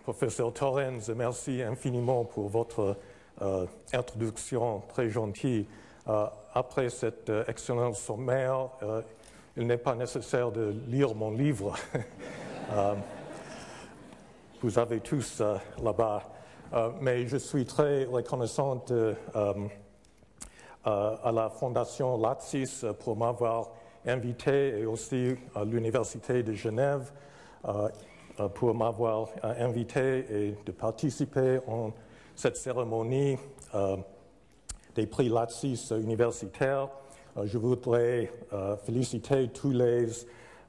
Professeur Torrens, merci infiniment pour votre introduction très gentille. Après cet excellent sommaire, il n'est pas nécessaire de lire mon livre. Vous avez tous là-bas. Mais je suis très reconnaissante à la Fondation Latsis pour m'avoir invité et aussi à l'Université de Genève pour m'avoir invité et de participer en cette cérémonie des prix Latsis universitaires. Je voudrais féliciter tous les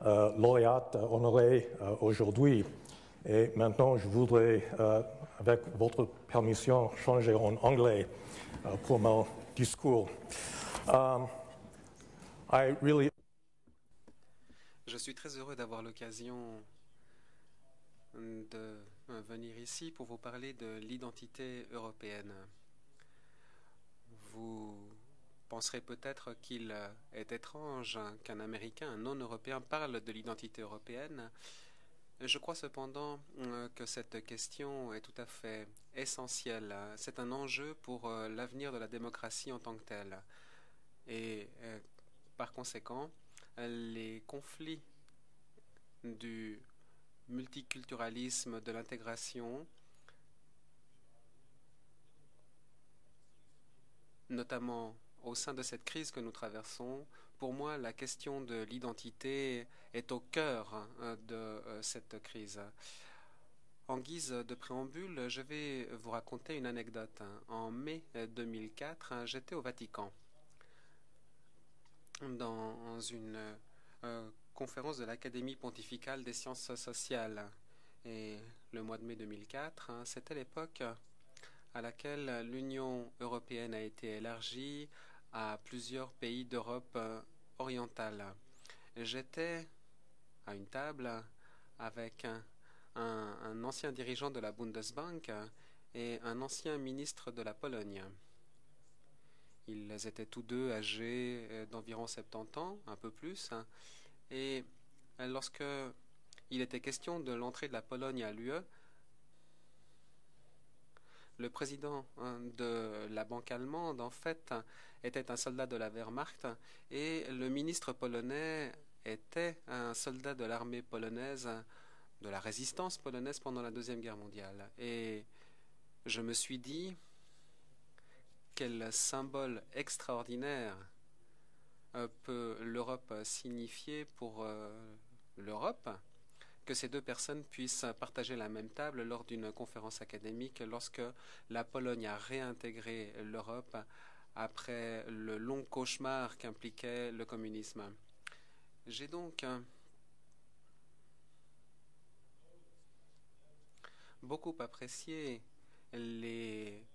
lauréats honorés aujourd'hui. Et maintenant, je voudrais, avec votre permission, changer en anglais pour mon discours. Je suis très heureux d'avoir l'occasion de venir ici pour vous parler de l'identité européenne. Vous penserez peut-être qu'il est étrange qu'un Américain, un non-Européen, parle de l'identité européenne. Je crois cependant que cette question est tout à fait essentielle. C'est un enjeu pour l'avenir de la démocratie en tant que telle. Et par conséquent, les conflits du multiculturalisme, de l'intégration, notamment au sein de cette crise que nous traversons, pour moi, la question de l'identité est au cœur de cette crise. En guise de préambule, je vais vous raconter une anecdote. En mai 2004, j'étais au Vatican dans une conférence de l'Académie pontificale des sciences sociales. Et le mois de mai 2004, c'était l'époque à laquelle l'Union européenne a été élargie à plusieurs pays d'Europe orientale. J'étais à une table avec un ancien dirigeant de la Bundesbank et un ancien ministre de la Pologne. Ils étaient tous deux âgés d'environ 70 ans, un peu plus. Et lorsque il était question de l'entrée de la Pologne à l'UE, le président de la banque allemande, en fait, était un soldat de la Wehrmacht et le ministre polonais était un soldat de l'armée polonaise, de la résistance polonaise pendant la Deuxième Guerre mondiale. Et je me suis dit, quel symbole extraordinaire peut l'Europe signifier pour l'Europe, que ces deux personnes puissent partager la même table lors d'une conférence académique lorsque la Pologne a réintégré l'Europe après le long cauchemar qu'impliquait le communisme. J'ai donc beaucoup apprécié les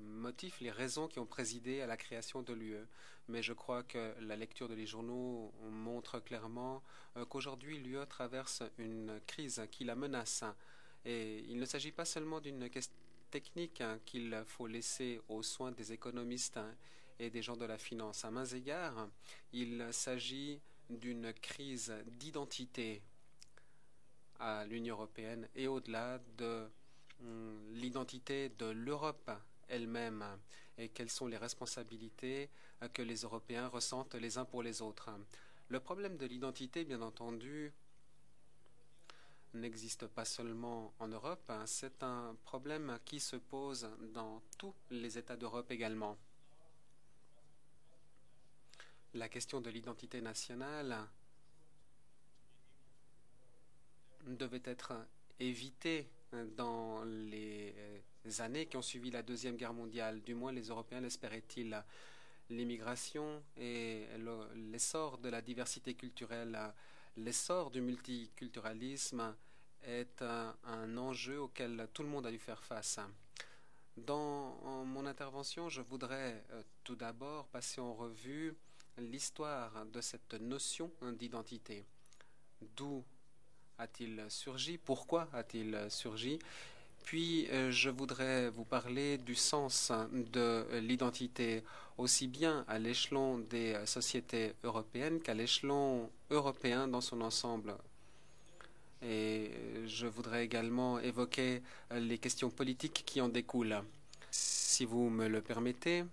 motifs, les raisons qui ont présidé à la création de l'UE. Mais je crois que la lecture de les journaux montre clairement qu'aujourd'hui l'UE traverse une crise qui la menace. Et il ne s'agit pas seulement d'une question technique qu'il faut laisser aux soins des économistes et des gens de la finance. À mains égards, il s'agit d'une crise d'identité à l'Union européenne et au-delà de l'identité de l'Europe elle-même et quelles sont les responsabilités que les Européens ressentent les uns pour les autres. Le problème de l'identité, bien entendu, n'existe pas seulement en Europe, c'est un problème qui se pose dans tous les États d'Europe également. La question de l'identité nationale devait être évitée dans les années qui ont suivi la Deuxième Guerre mondiale. Du moins, les Européens l'espéraient-ils. L'immigration et l'essor de la diversité culturelle, l'essor du multiculturalisme est un enjeu auquel tout le monde a dû faire face. Dans mon intervention, je voudrais tout d'abord passer en revue l'histoire de cette notion d'identité. D'où a-t-il surgi? Pourquoi a-t-il surgi? Puis, je voudrais vous parler du sens de l'identité, aussi bien à l'échelon des sociétés européennes qu'à l'échelon européen dans son ensemble. Et je voudrais également évoquer les questions politiques qui en découlent. Si vous me le permettez,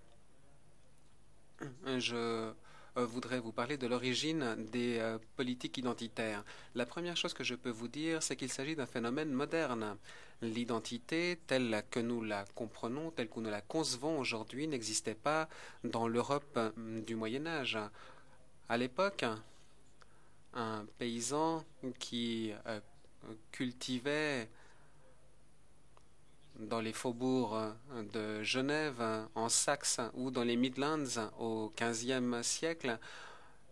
je voudrais vous parler de l'origine des politiques identitaires. La première chose que je peux vous dire, c'est qu'il s'agit d'un phénomène moderne. L'identité, telle que nous la comprenons, telle que nous la concevons aujourd'hui, n'existait pas dans l'Europe du Moyen Âge. À l'époque, un paysan qui cultivait dans les faubourgs de Genève, en Saxe ou dans les Midlands au XVe siècle,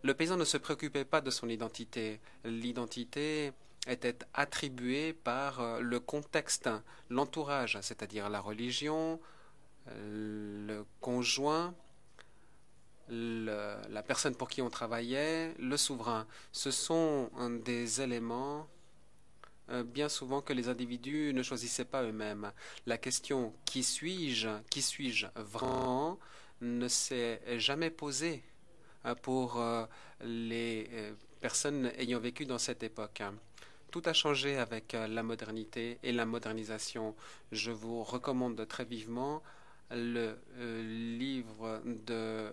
le paysan ne se préoccupait pas de son identité. L'identité était attribuée par le contexte, l'entourage, c'est-à-dire la religion, le conjoint, la personne pour qui on travaillait, le souverain. Ce sont des éléments bien souvent que les individus ne choisissaient pas eux-mêmes. La question qui suis-je vraiment ne s'est jamais posée pour les personnes ayant vécu dans cette époque. Tout a changé avec la modernité et la modernisation. Je vous recommande très vivement le livre de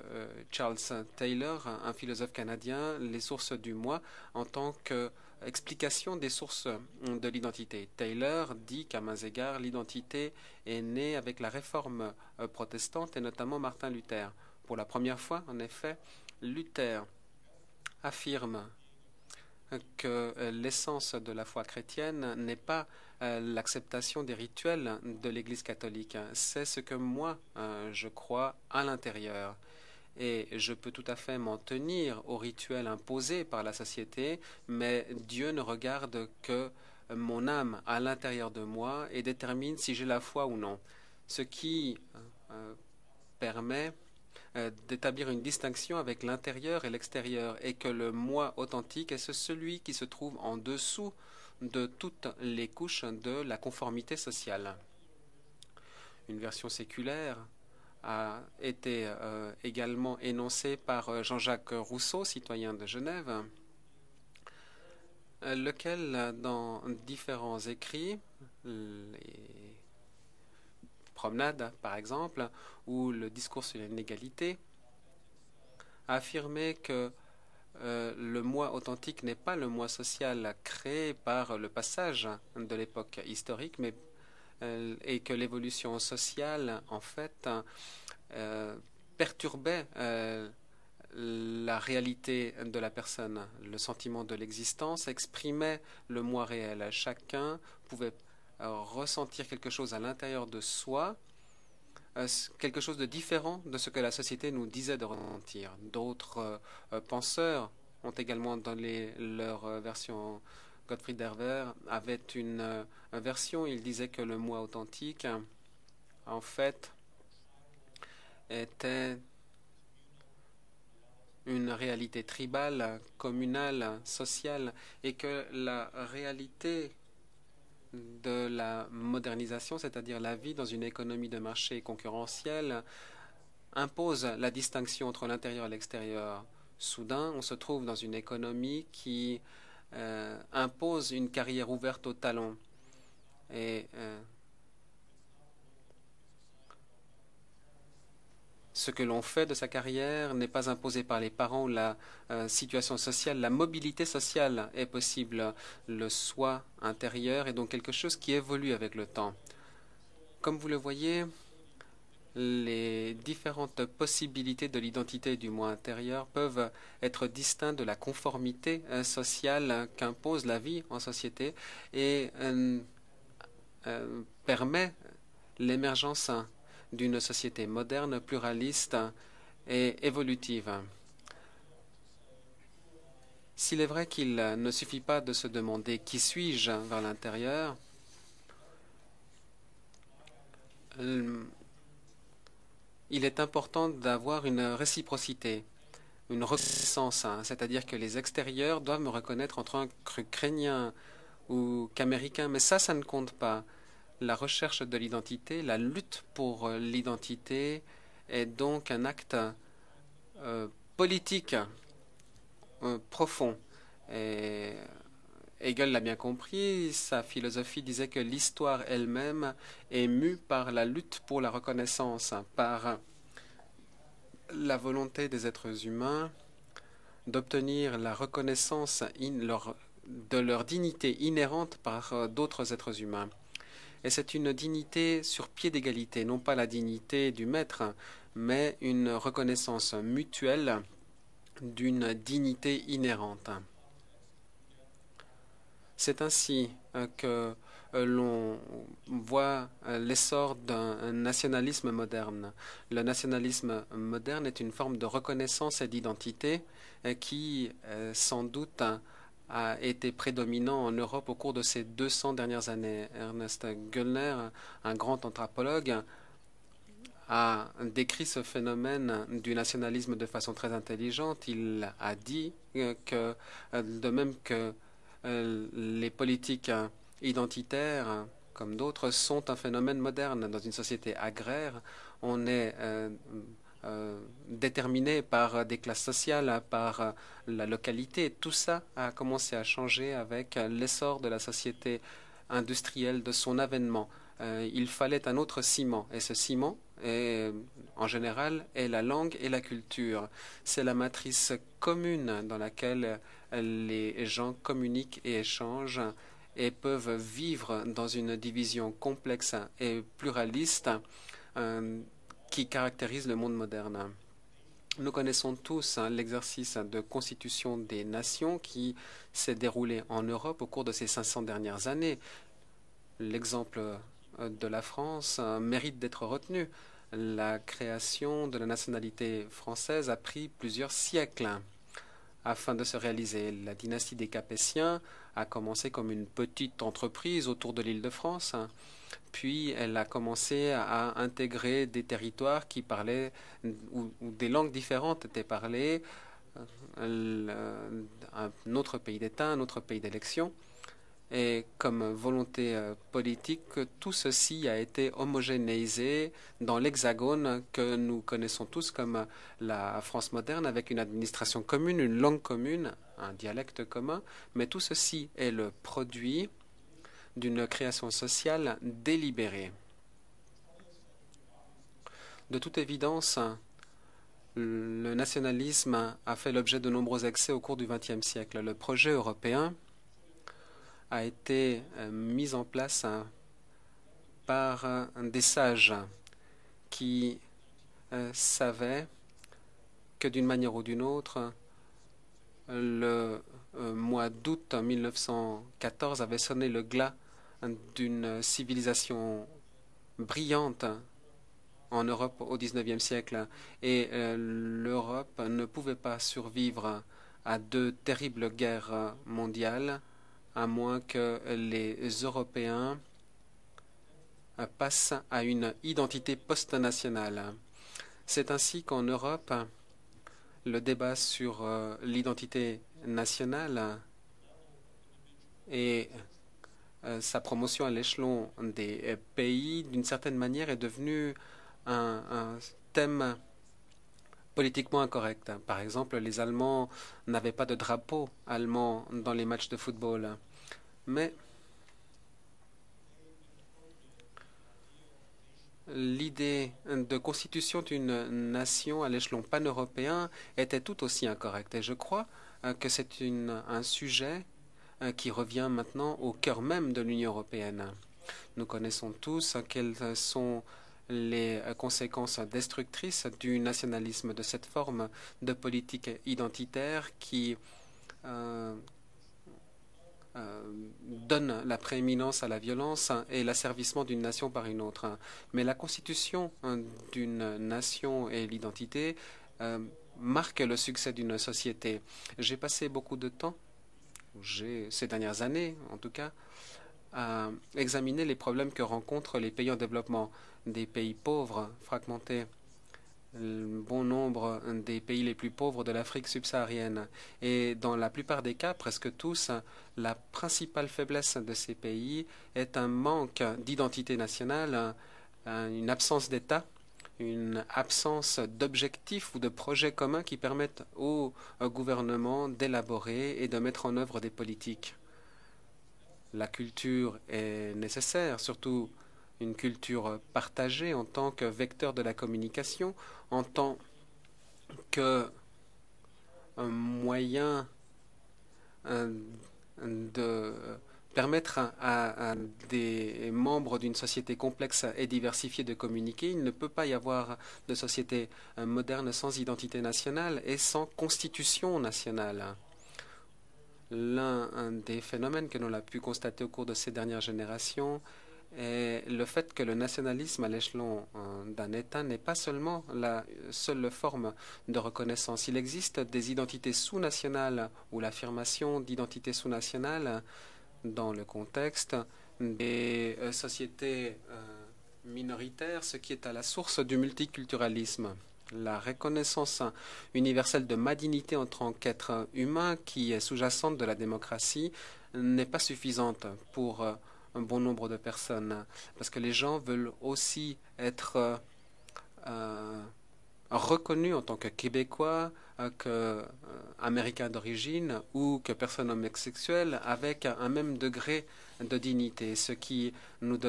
Charles Taylor, un philosophe canadien, Les sources du moi, en tant qu'explication des sources de l'identité. Taylor dit qu'à mains égards, l'identité est née avec la réforme protestante et notamment Martin Luther. Pour la première fois, en effet, Luther affirme que l'essence de la foi chrétienne n'est pas l'acceptation des rituels de l'Église catholique. C'est ce que moi, je crois à l'intérieur. Et je peux tout à fait m'en tenir aux rituels imposés par la société, mais Dieu ne regarde que mon âme à l'intérieur de moi et détermine si j'ai la foi ou non. Ce qui permet d'établir une distinction avec l'intérieur et l'extérieur, et que le moi authentique est celui qui se trouve en dessous de toutes les couches de la conformité sociale. Une version séculaire a été également énoncée par Jean-Jacques Rousseau, citoyen de Genève, lequel, dans différents écrits, les promenades par exemple, ou le discours sur l'inégalité, a affirmé que le moi authentique n'est pas le moi social créé par le passage de l'époque historique, mais et que l'évolution sociale, en fait, perturbait la réalité de la personne. Le sentiment de l'existence exprimait le moi réel. Chacun pouvait ressentir quelque chose à l'intérieur de soi, quelque chose de différent de ce que la société nous disait de ressentir. D'autres penseurs ont également donné leur version. Gottfried Herder avait une version, il disait que le moi authentique, en fait, était une réalité tribale, communale, sociale, et que la réalité de la modernisation, c'est-à-dire la vie dans une économie de marché concurrentielle, impose la distinction entre l'intérieur et l'extérieur. Soudain, on se trouve dans une économie qui impose une carrière ouverte aux talents. Et ce que l'on fait de sa carrière n'est pas imposé par les parents ou la situation sociale. La mobilité sociale est possible. Le soi intérieur est donc quelque chose qui évolue avec le temps. Comme vous le voyez, les différentes possibilités de l'identité du moi intérieur peuvent être distinctes de la conformité sociale qu'impose la vie en société et permet l'émergence d'une société moderne, pluraliste et évolutive. S'il est vrai qu'il ne suffit pas de se demander qui suis-je vers l'intérieur, il est important d'avoir une réciprocité, une reconnaissance, c'est-à-dire que les extérieurs doivent me reconnaître en tant qu'Ukrainien ou qu'Américain, mais ça ne compte pas. La recherche de l'identité, la lutte pour l'identité est donc un acte politique profond. Et Hegel l'a bien compris, sa philosophie disait que l'histoire elle-même est mue par la lutte pour la reconnaissance, par la volonté des êtres humains d'obtenir la reconnaissance de leur dignité inhérente par d'autres êtres humains. Et c'est une dignité sur pied d'égalité, non pas la dignité du maître, mais une reconnaissance mutuelle d'une dignité inhérente. C'est ainsi que l'on voit l'essor d'un nationalisme moderne. Le nationalisme moderne est une forme de reconnaissance et d'identité qui, sans doute, a été prédominant en Europe au cours de ces 200 dernières années. Ernest Göllner, un grand anthropologue, a décrit ce phénomène du nationalisme de façon très intelligente. Il a dit que, de même que les politiques identitaires, comme d'autres, sont un phénomène moderne. Dans une société agraire, on est déterminé par des classes sociales, par la localité. Tout ça a commencé à changer avec l'essor de la société industrielle, de son avènement. Il fallait un autre ciment, et ce ciment, en général, est la langue et la culture. C'est la matrice commune dans laquelle les gens communiquent et échangent et peuvent vivre dans une division complexe et pluraliste qui caractérise le monde moderne. Nous connaissons tous l'exercice de constitution des nations qui s'est déroulé en Europe au cours de ces 500 dernières années. L'exemple de la France mérite d'être retenu. La création de la nationalité française a pris plusieurs siècles afin de se réaliser. La dynastie des Capétiens a commencé comme une petite entreprise autour de l'Île-de-France, puis elle a commencé à intégrer des territoires qui parlaient, où des langues différentes étaient parlées, un autre pays d'État, un autre pays d'élection. Et comme volonté politique, tout ceci a été homogénéisé dans l'hexagone que nous connaissons tous comme la France moderne, avec une administration commune, une langue commune, un dialecte commun. Mais tout ceci est le produit d'une création sociale délibérée. De toute évidence, le nationalisme a fait l'objet de nombreux excès au cours du XXe siècle. Le projet européen a été mis en place par des sages qui savaient que d'une manière ou d'une autre, le mois d'août 1914 avait sonné le glas d'une civilisation brillante en Europe au XIXe siècle, et l'Europe ne pouvait pas survivre à deux terribles guerres mondiales à moins que les Européens passent à une identité post-nationale. C'est ainsi qu'en Europe, le débat sur l'identité nationale et sa promotion à l'échelon des pays, d'une certaine manière, est devenu un thème politiquement incorrect. Par exemple, les Allemands n'avaient pas de drapeau allemand dans les matchs de football. Mais l'idée de constitution d'une nation à l'échelon pan-européen était tout aussi incorrecte. Et je crois que c'est un sujet qui revient maintenant au cœur même de l'Union européenne. Nous connaissons tous quelles sont les conséquences destructrices du nationalisme, de cette forme de politique identitaire qui donne la prééminence à la violence et l'asservissement d'une nation par une autre. Mais la constitution d'une nation et l'identité marquent le succès d'une société. J'ai passé beaucoup de temps, ces dernières années en tout cas, à examiner les problèmes que rencontrent les pays en développement, des pays pauvres, fragmentés, bon nombre des pays les plus pauvres de l'Afrique subsaharienne. Et dans la plupart des cas, presque tous, la principale faiblesse de ces pays est un manque d'identité nationale, une absence d'État, une absence d'objectifs ou de projets communs qui permettent au gouvernement d'élaborer et de mettre en œuvre des politiques. La culture est nécessaire, surtout une culture partagée en tant que vecteur de la communication, en tant que un moyen de permettre à des membres d'une société complexe et diversifiée de communiquer. Il ne peut pas y avoir de société moderne sans identité nationale et sans constitution nationale. L'un des phénomènes que l'on a pu constater au cours de ces dernières générations est le fait que le nationalisme à l'échelon d'un État n'est pas seulement la seule forme de reconnaissance. Il existe des identités sous-nationales ou l'affirmation d'identités sous-nationales dans le contexte des sociétés minoritaires, ce qui est à la source du multiculturalisme. La reconnaissance universelle de ma dignité en tant qu'être humain, qui est sous-jacente de la démocratie, n'est pas suffisante pour un bon nombre de personnes, parce que les gens veulent aussi être reconnus en tant que Québécois, qu'Américains d'origine ou que personne homosexuelle avec un même degré de dignité, ce qui nous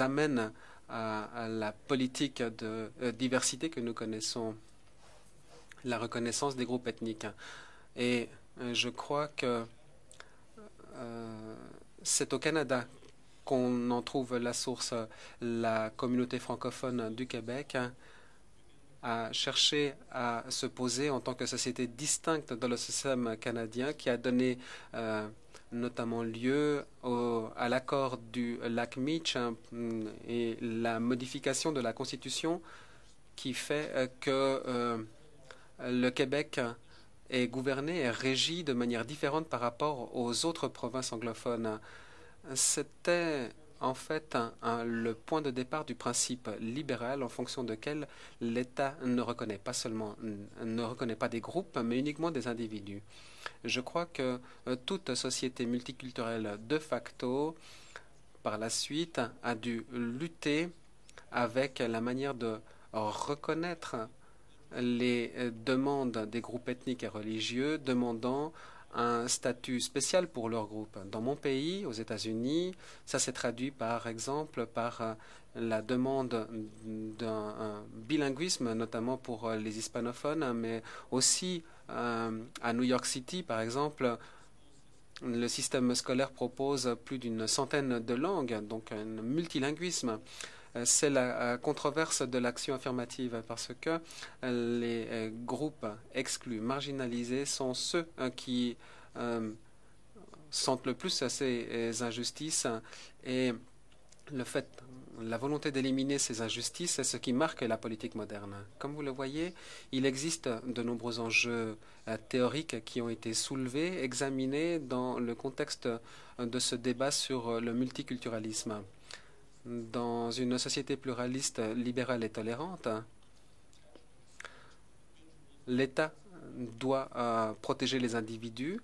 amène à la politique de diversité que nous connaissons, la reconnaissance des groupes ethniques. Et je crois que c'est au Canada qu'on en trouve la source. La communauté francophone du Québec a cherché à se poser en tant que société distincte dans le système canadien qui a donné notamment lieu à l'accord du lac Meach et la modification de la Constitution qui fait que le Québec est gouverné et régi de manière différente par rapport aux autres provinces anglophones. C'était en fait le point de départ du principe libéral en fonction duquel l'État ne reconnaît pas des groupes, mais uniquement des individus. Je crois que toute société multiculturelle de facto, par la suite, a dû lutter avec la manière de reconnaître les demandes des groupes ethniques et religieux demandant un statut spécial pour leur groupe. Dans mon pays, aux États-Unis, ça s'est traduit par exemple par la demande d'un bilinguisme, notamment pour les hispanophones, mais aussi à New York City, par exemple, le système scolaire propose plus d'une centaine de langues, donc un multilinguisme. C'est la controverse de l'action affirmative parce que les groupes exclus, marginalisés sont ceux qui sentent le plus ces injustices et la volonté d'éliminer ces injustices, c'est ce qui marque la politique moderne. Comme vous le voyez, il existe de nombreux enjeux théoriques qui ont été soulevés, examinés dans le contexte de ce débat sur le multiculturalisme. Dans une société pluraliste, libérale et tolérante, l'État doit protéger les individus.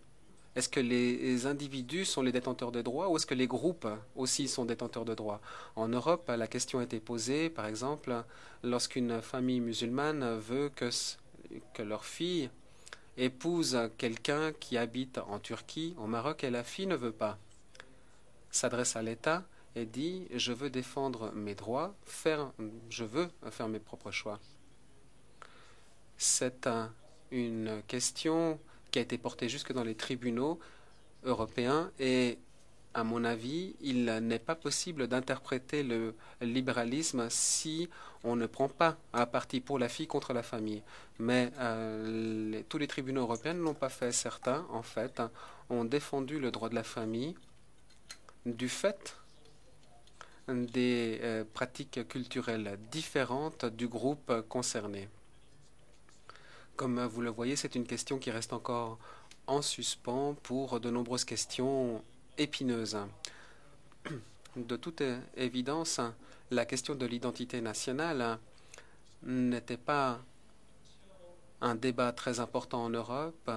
Est-ce que les individus sont les détenteurs de droits ou est-ce que les groupes aussi sont détenteurs de droits? En Europe, la question a été posée, par exemple, lorsqu'une famille musulmane veut que leur fille épouse quelqu'un qui habite en Turquie, au Maroc, et la fille ne veut pas. S'adresse à l'État et dit « Je veux défendre mes droits, je veux faire mes propres choix ». C'est une question qui a été portée jusque dans les tribunaux européens et, à mon avis, il n'est pas possible d'interpréter le libéralisme si on ne prend pas un parti pour la fille contre la famille. Mais tous les tribunaux européens ne l'ont pas fait. Certains, en fait, ont défendu le droit de la famille du fait des pratiques culturelles différentes du groupe concerné. Comme vous le voyez, c'est une question qui reste encore en suspens pour de nombreuses questions épineuses. De toute évidence, la question de l'identité nationale n'était pas un débat très important en Europe,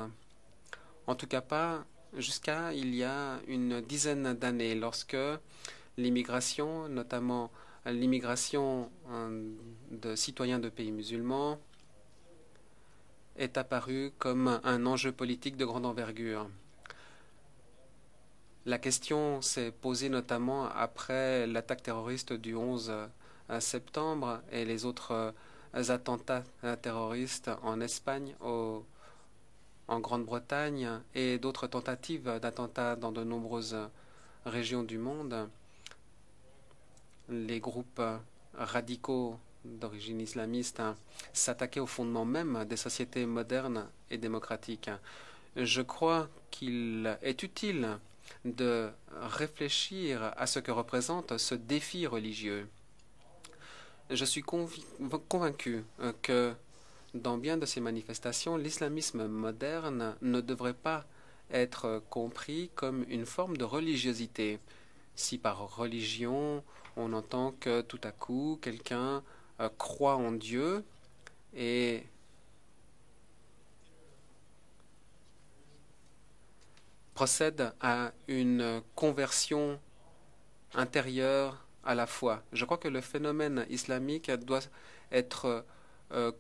en tout cas pas jusqu'à il y a une dizaine d'années, lorsque l'immigration, notamment l'immigration de citoyens de pays musulmans, est apparue comme un enjeu politique de grande envergure. La question s'est posée notamment après l'attaque terroriste du 11 septembre et les autres attentats terroristes en Espagne, en Grande-Bretagne et d'autres tentatives d'attentats dans de nombreuses régions du monde. Les groupes radicaux d'origine islamiste s'attaquaient au fondement même des sociétés modernes et démocratiques. Je crois qu'il est utile de réfléchir à ce que représente ce défi religieux. Je suis convaincu que dans bien de ces manifestations, l'islamisme moderne ne devrait pas être compris comme une forme de religiosité. Si par religion, on entend que tout à coup, quelqu'un croit en Dieu et procède à une conversion intérieure à la foi. Je crois que le phénomène islamique doit être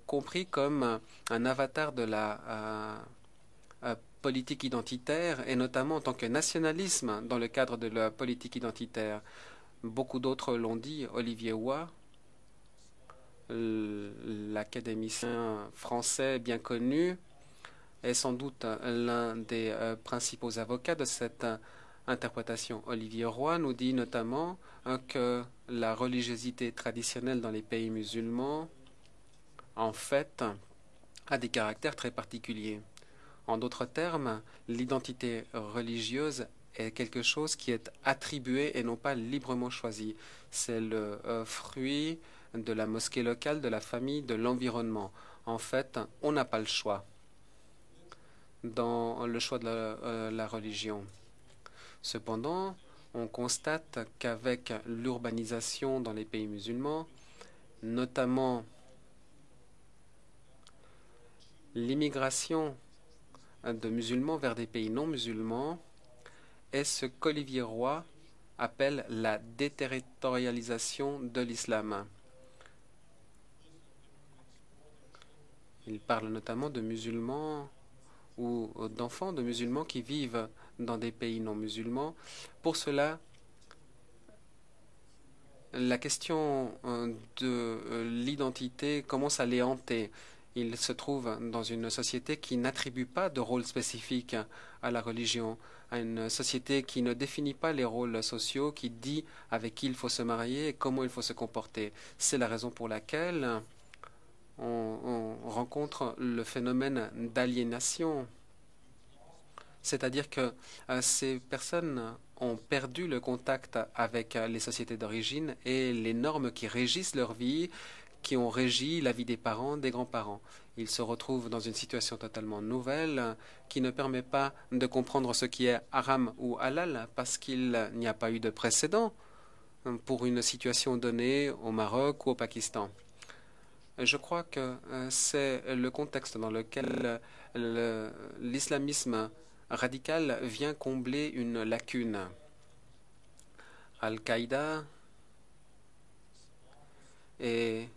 compris comme un avatar de la politique identitaire et notamment en tant que nationalisme dans le cadre de la politique identitaire. Beaucoup d'autres l'ont dit. Olivier Roy, l'académicien français bien connu, est sans doute l'un des principaux avocats de cette interprétation. Olivier Roy nous dit notamment que la religiosité traditionnelle dans les pays musulmans, en fait, a des caractères très particuliers. En d'autres termes, l'identité religieuse est quelque chose qui est attribué et non pas librement choisi. C'est le fruit de la mosquée locale, de la famille, de l'environnement. En fait, on n'a pas le choix dans le choix de la religion. Cependant, on constate qu'avec l'urbanisation dans les pays musulmans, notamment l'immigration de musulmans vers des pays non musulmans, est ce qu'Olivier Roy appelle la déterritorialisation de l'islam. Il parle notamment de musulmans ou d'enfants de musulmans qui vivent dans des pays non musulmans. Pour cela, la question de l'identité commence à les hanter. Ils se trouvent dans une société qui n'attribue pas de rôle spécifique à la religion, à une société qui ne définit pas les rôles sociaux, qui dit avec qui il faut se marier et comment il faut se comporter. C'est la raison pour laquelle on rencontre le phénomène d'aliénation. C'est-à-dire que ces personnes ont perdu le contact avec les sociétés d'origine et les normes qui régissent leur vie, qui ont régi la vie des parents, des grands-parents. Ils se retrouvent dans une situation totalement nouvelle qui ne permet pas de comprendre ce qui est haram ou halal parce qu'il n'y a pas eu de précédent pour une situation donnée au Maroc ou au Pakistan. Je crois que c'est le contexte dans lequel l'islamisme radical vient combler une lacune. Al-Qaïda et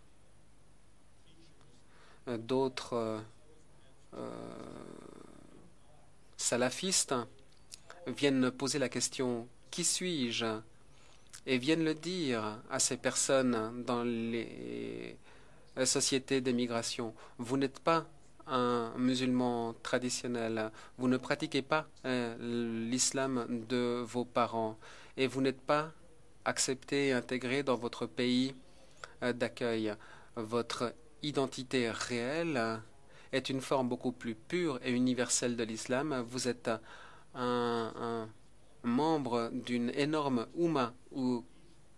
d'autres salafistes viennent poser la question « Qui suis-je ?» et viennent le dire à ces personnes dans les sociétés d'émigration. Vous n'êtes pas un musulman traditionnel, vous ne pratiquez pas l'islam de vos parents et vous n'êtes pas accepté et intégré dans votre pays d'accueil. Votre identité réelle est une forme beaucoup plus pure et universelle de l'islam. Vous êtes un membre d'une énorme Oumma ou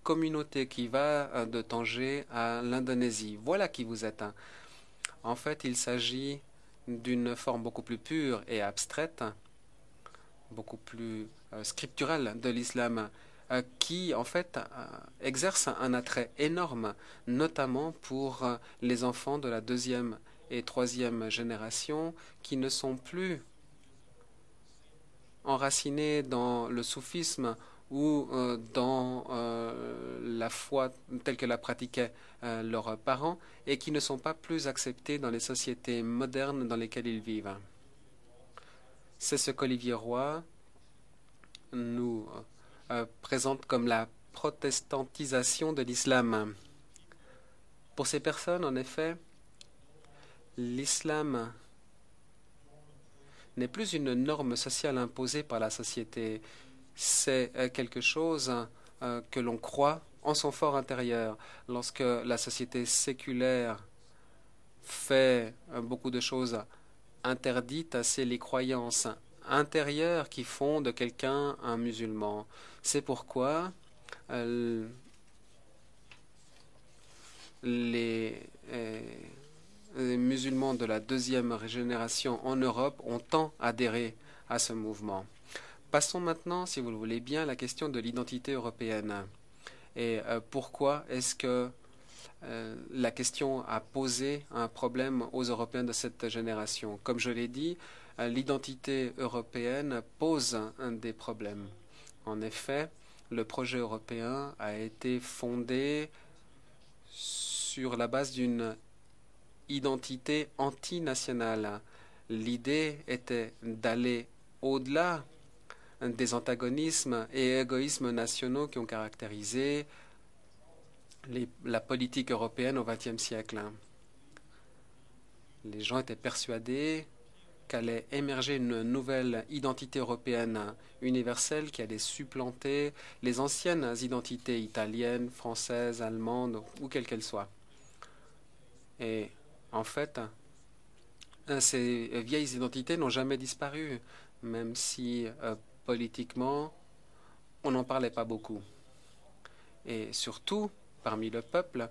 communauté qui va de Tanger à l'Indonésie. Voilà qui vous êtes. En fait, il s'agit d'une forme beaucoup plus pure et abstraite, beaucoup plus scripturale de l'islam, qui, en fait, exerce un attrait énorme, notamment pour les enfants de la deuxième et troisième génération qui ne sont plus enracinés dans le soufisme ou dans la foi telle que la pratiquaient leurs parents et qui ne sont pas plus acceptés dans les sociétés modernes dans lesquelles ils vivent. C'est ce qu'Olivier Roy nous présente comme la protestantisation de l'islam. Pour ces personnes, en effet, l'islam n'est plus une norme sociale imposée par la société. C'est quelque chose que l'on croit en son fort intérieur. Lorsque la société séculaire fait beaucoup de choses interdites, c'est les croyances intérieures qui font de quelqu'un un musulman. C'est pourquoi les musulmans de la deuxième génération en Europe ont tant adhéré à ce mouvement. Passons maintenant, si vous le voulez bien, à la question de l'identité européenne. Et pourquoi est-ce que la question a posé un problème aux Européens de cette génération? Comme je l'ai dit, l'identité européenne pose des problèmes. En effet, le projet européen a été fondé sur la base d'une identité antinationale. L'idée était d'aller au-delà des antagonismes et égoïsmes nationaux qui ont caractérisé la politique européenne au XXe siècle. Les gens étaient persuadés qu'allait émerger une nouvelle identité européenne universelle qui allait supplanter les anciennes identités italiennes, françaises, allemandes ou quelles qu'elles soient. Et en fait, ces vieilles identités n'ont jamais disparu, même si politiquement, on n'en parlait pas beaucoup. Et surtout, parmi le peuple,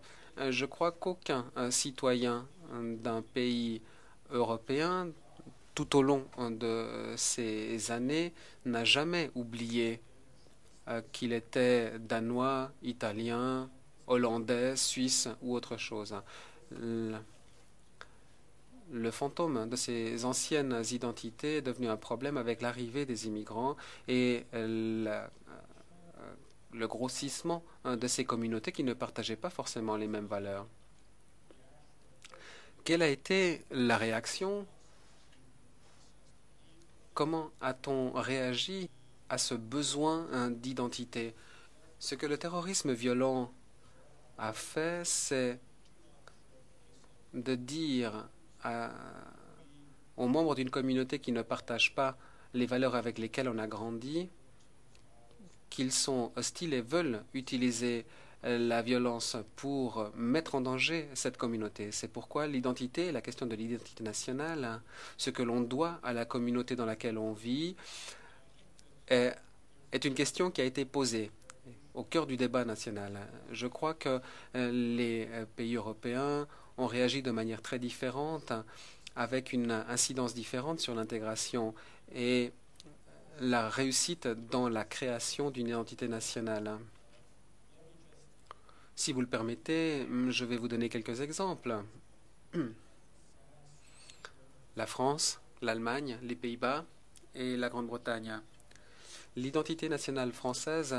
je crois qu'aucun citoyen d'un pays européen, tout au long de ces années, n'a jamais oublié qu'il était danois, italien, hollandais, suisse ou autre chose. Le fantôme de ces anciennes identités est devenu un problème avec l'arrivée des immigrants et le grossissement de ces communautés qui ne partageaient pas forcément les mêmes valeurs. Quelle a été la réaction? Comment a-t-on réagi à ce besoin d'identité? Ce que le terrorisme violent a fait, c'est de dire aux membres d'une communauté qui ne partagent pas les valeurs avec lesquelles on a grandi qu'ils sont hostiles et veulent utiliser la violence pour mettre en danger cette communauté. C'est pourquoi l'identité, la question de l'identité nationale, ce que l'on doit à la communauté dans laquelle on vit, est une question qui a été posée au cœur du débat national. Je crois que les pays européens ont réagi de manière très différente, avec une incidence différente sur l'intégration et la réussite dans la création d'une identité nationale. Si vous le permettez, je vais vous donner quelques exemples. La France, l'Allemagne, les Pays-Bas et la Grande-Bretagne. L'identité nationale française,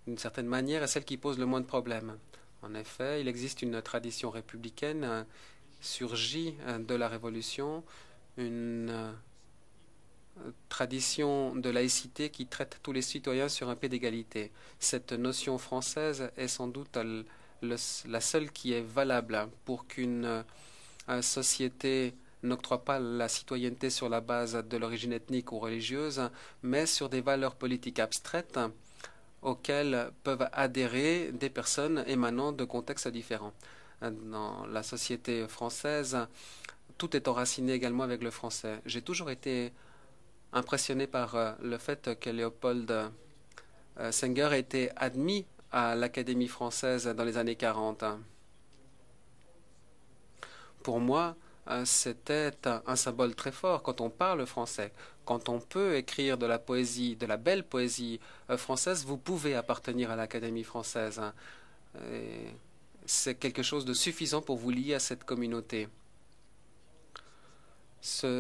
d'une certaine manière, est celle qui pose le moins de problèmes. En effet, il existe une tradition républicaine surgie de la Révolution, une tradition de laïcité qui traite tous les citoyens sur un pied d'égalité. Cette notion française est sans doute la seule qui est valable pour qu'une société n'octroie pas la citoyenneté sur la base de l'origine ethnique ou religieuse, mais sur des valeurs politiques abstraites auxquelles peuvent adhérer des personnes émanant de contextes différents. Dans la société française, tout est enraciné également avec le français. J'ai toujours été impressionné par le fait que Léopold Senghor ait été admis à l'Académie française dans les années 40. Pour moi, c'était un symbole très fort quand on parle français. Quand on peut écrire de la poésie, de la belle poésie française, vous pouvez appartenir à l'Académie française. C'est quelque chose de suffisant pour vous lier à cette communauté. Cette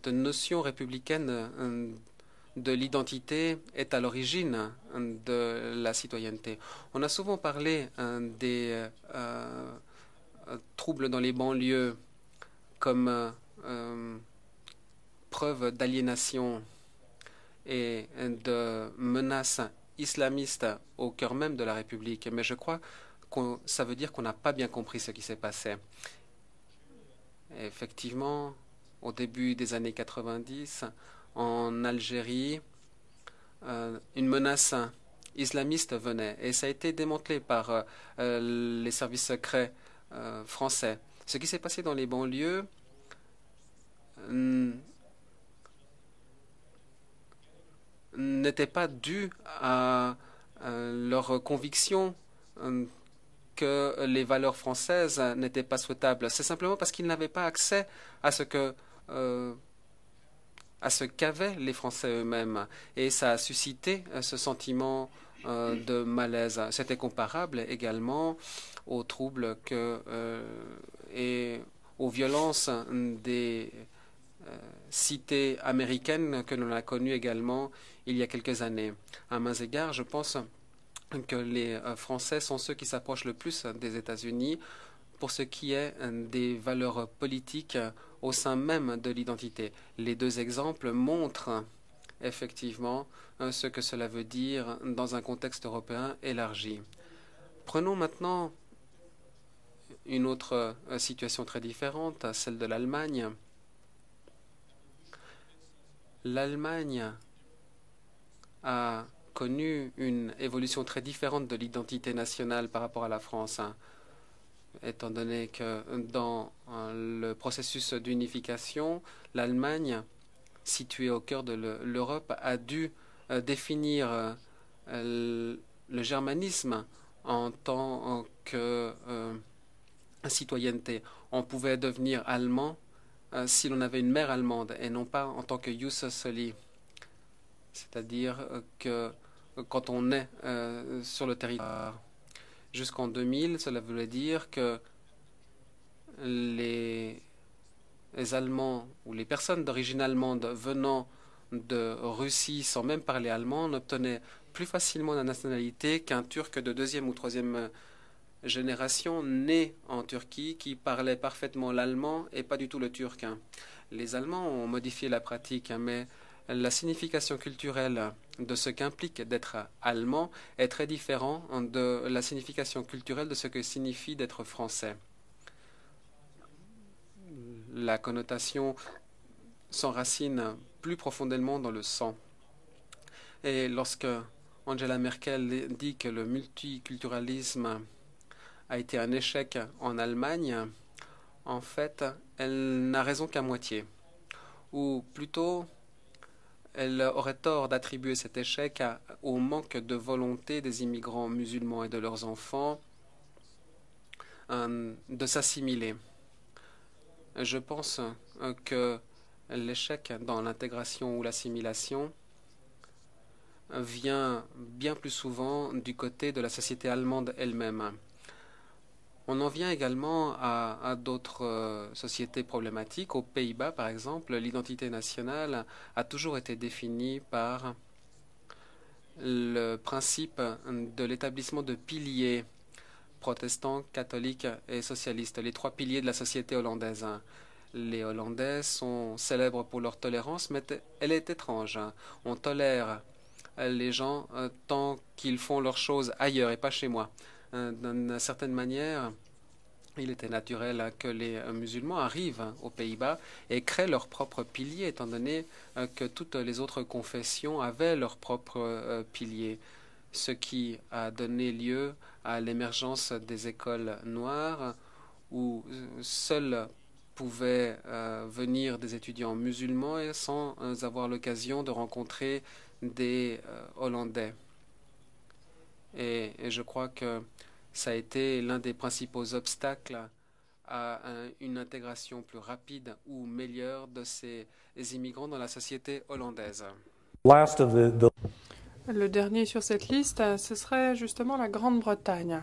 notion républicaine de l'identité est à l'origine de la citoyenneté. On a souvent parlé des troubles dans les banlieues comme preuve d'aliénation. et de menaces islamistes au cœur même de la République. Mais je crois que ça veut dire qu'on n'a pas bien compris ce qui s'est passé. Effectivement, au début des années 90, en Algérie, une menace islamiste venait et ça a été démantelé par les services secrets français. Ce qui s'est passé dans les banlieues n'était pas dû à leur conviction que les valeurs françaises n'étaient pas souhaitables. C'est simplement parce qu'ils n'avaient pas accès à ce qu'avaient les Français eux-mêmes. Et ça a suscité ce sentiment de malaise. C'était comparable également aux troubles et aux violences des cités américaines que l'on a connues également il y a quelques années. À mains égards, je pense que les Français sont ceux qui s'approchent le plus des États-Unis pour ce qui est des valeurs politiques au sein même de l'identité. Les deux exemples montrent effectivement ce que cela veut dire dans un contexte européen élargi. Prenons maintenant une autre situation très différente, celle de l'Allemagne. L'Allemagne a connu une évolution très différente de l'identité nationale par rapport à la France, étant donné que dans le processus d'unification, l'Allemagne, située au cœur de l'Europe, a dû définir le germanisme en tant que citoyenneté. On pouvait devenir allemand si l'on avait une mère allemande et non pas en tant que jus soli. C'est-à-dire que quand on est sur le territoire jusqu'en 2000, cela voulait dire que les Allemands ou les personnes d'origine allemande venant de Russie sans même parler allemand n'obtenaient plus facilement la nationalité qu'un Turc de deuxième ou troisième génération né en Turquie qui parlait parfaitement l'allemand et pas du tout le turc. Les Allemands ont modifié la pratique, mais la signification culturelle de ce qu'implique d'être allemand est très différente de la signification culturelle de ce que signifie d'être français. La connotation s'enracine plus profondément dans le sang. Et lorsque Angela Merkel dit que le multiculturalisme a été un échec en Allemagne, en fait, elle n'a raison qu'à moitié. Ou plutôt, elle aurait tort d'attribuer cet échec au manque de volonté des immigrants musulmans et de leurs enfants de s'assimiler. Je pense que l'échec dans l'intégration ou l'assimilation vient bien plus souvent du côté de la société allemande elle-même. On en vient également à d'autres sociétés problématiques. Aux Pays-Bas, par exemple, l'identité nationale a toujours été définie par le principe de l'établissement de piliers protestants, catholiques et socialistes, les trois piliers de la société hollandaise. Les Hollandais sont célèbres pour leur tolérance, mais elle est étrange. On tolère les gens tant qu'ils font leurs choses ailleurs et pas chez moi. D'une certaine manière, il était naturel que les musulmans arrivent aux Pays-Bas et créent leurs propres piliers, étant donné que toutes les autres confessions avaient leurs propres piliers, ce qui a donné lieu à l'émergence des écoles noires où seuls pouvaient venir des étudiants musulmans et sans avoir l'occasion de rencontrer des Hollandais. Et je crois que ça a été l'un des principaux obstacles à une intégration plus rapide ou meilleure de ces immigrants dans la société hollandaise. Le dernier sur cette liste, ce serait justement la Grande-Bretagne.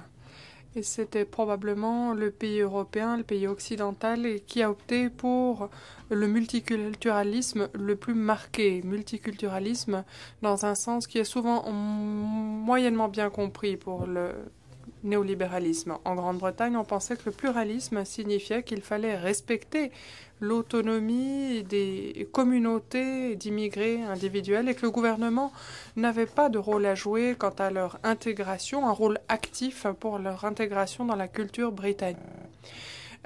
Et c'était probablement le pays européen, le pays occidental, qui a opté pour le multiculturalisme le plus marqué. Multiculturalisme dans un sens qui est souvent moyennement bien compris pour néolibéralisme. En Grande-Bretagne, on pensait que le pluralisme signifiait qu'il fallait respecter l'autonomie des communautés d'immigrés individuels et que le gouvernement n'avait pas de rôle à jouer quant à leur intégration, un rôle actif pour leur intégration dans la culture britannique.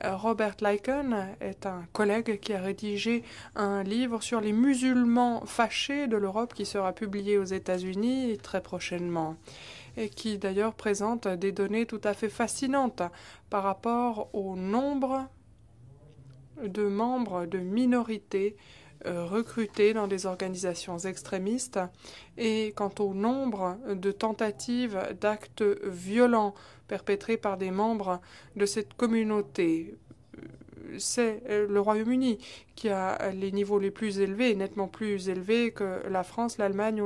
Robert Lycan est un collègue qui a rédigé un livre sur les musulmans fâchés de l'Europe qui sera publié aux États-Unis très prochainement et qui d'ailleurs présente des données tout à fait fascinantes par rapport au nombre de membres de minorités recrutés dans des organisations extrémistes et quant au nombre de tentatives d'actes violents perpétrés par des membres de cette communauté. C'est le Royaume-Uni qui a les niveaux les plus élevés, nettement plus élevés que la France, l'Allemagne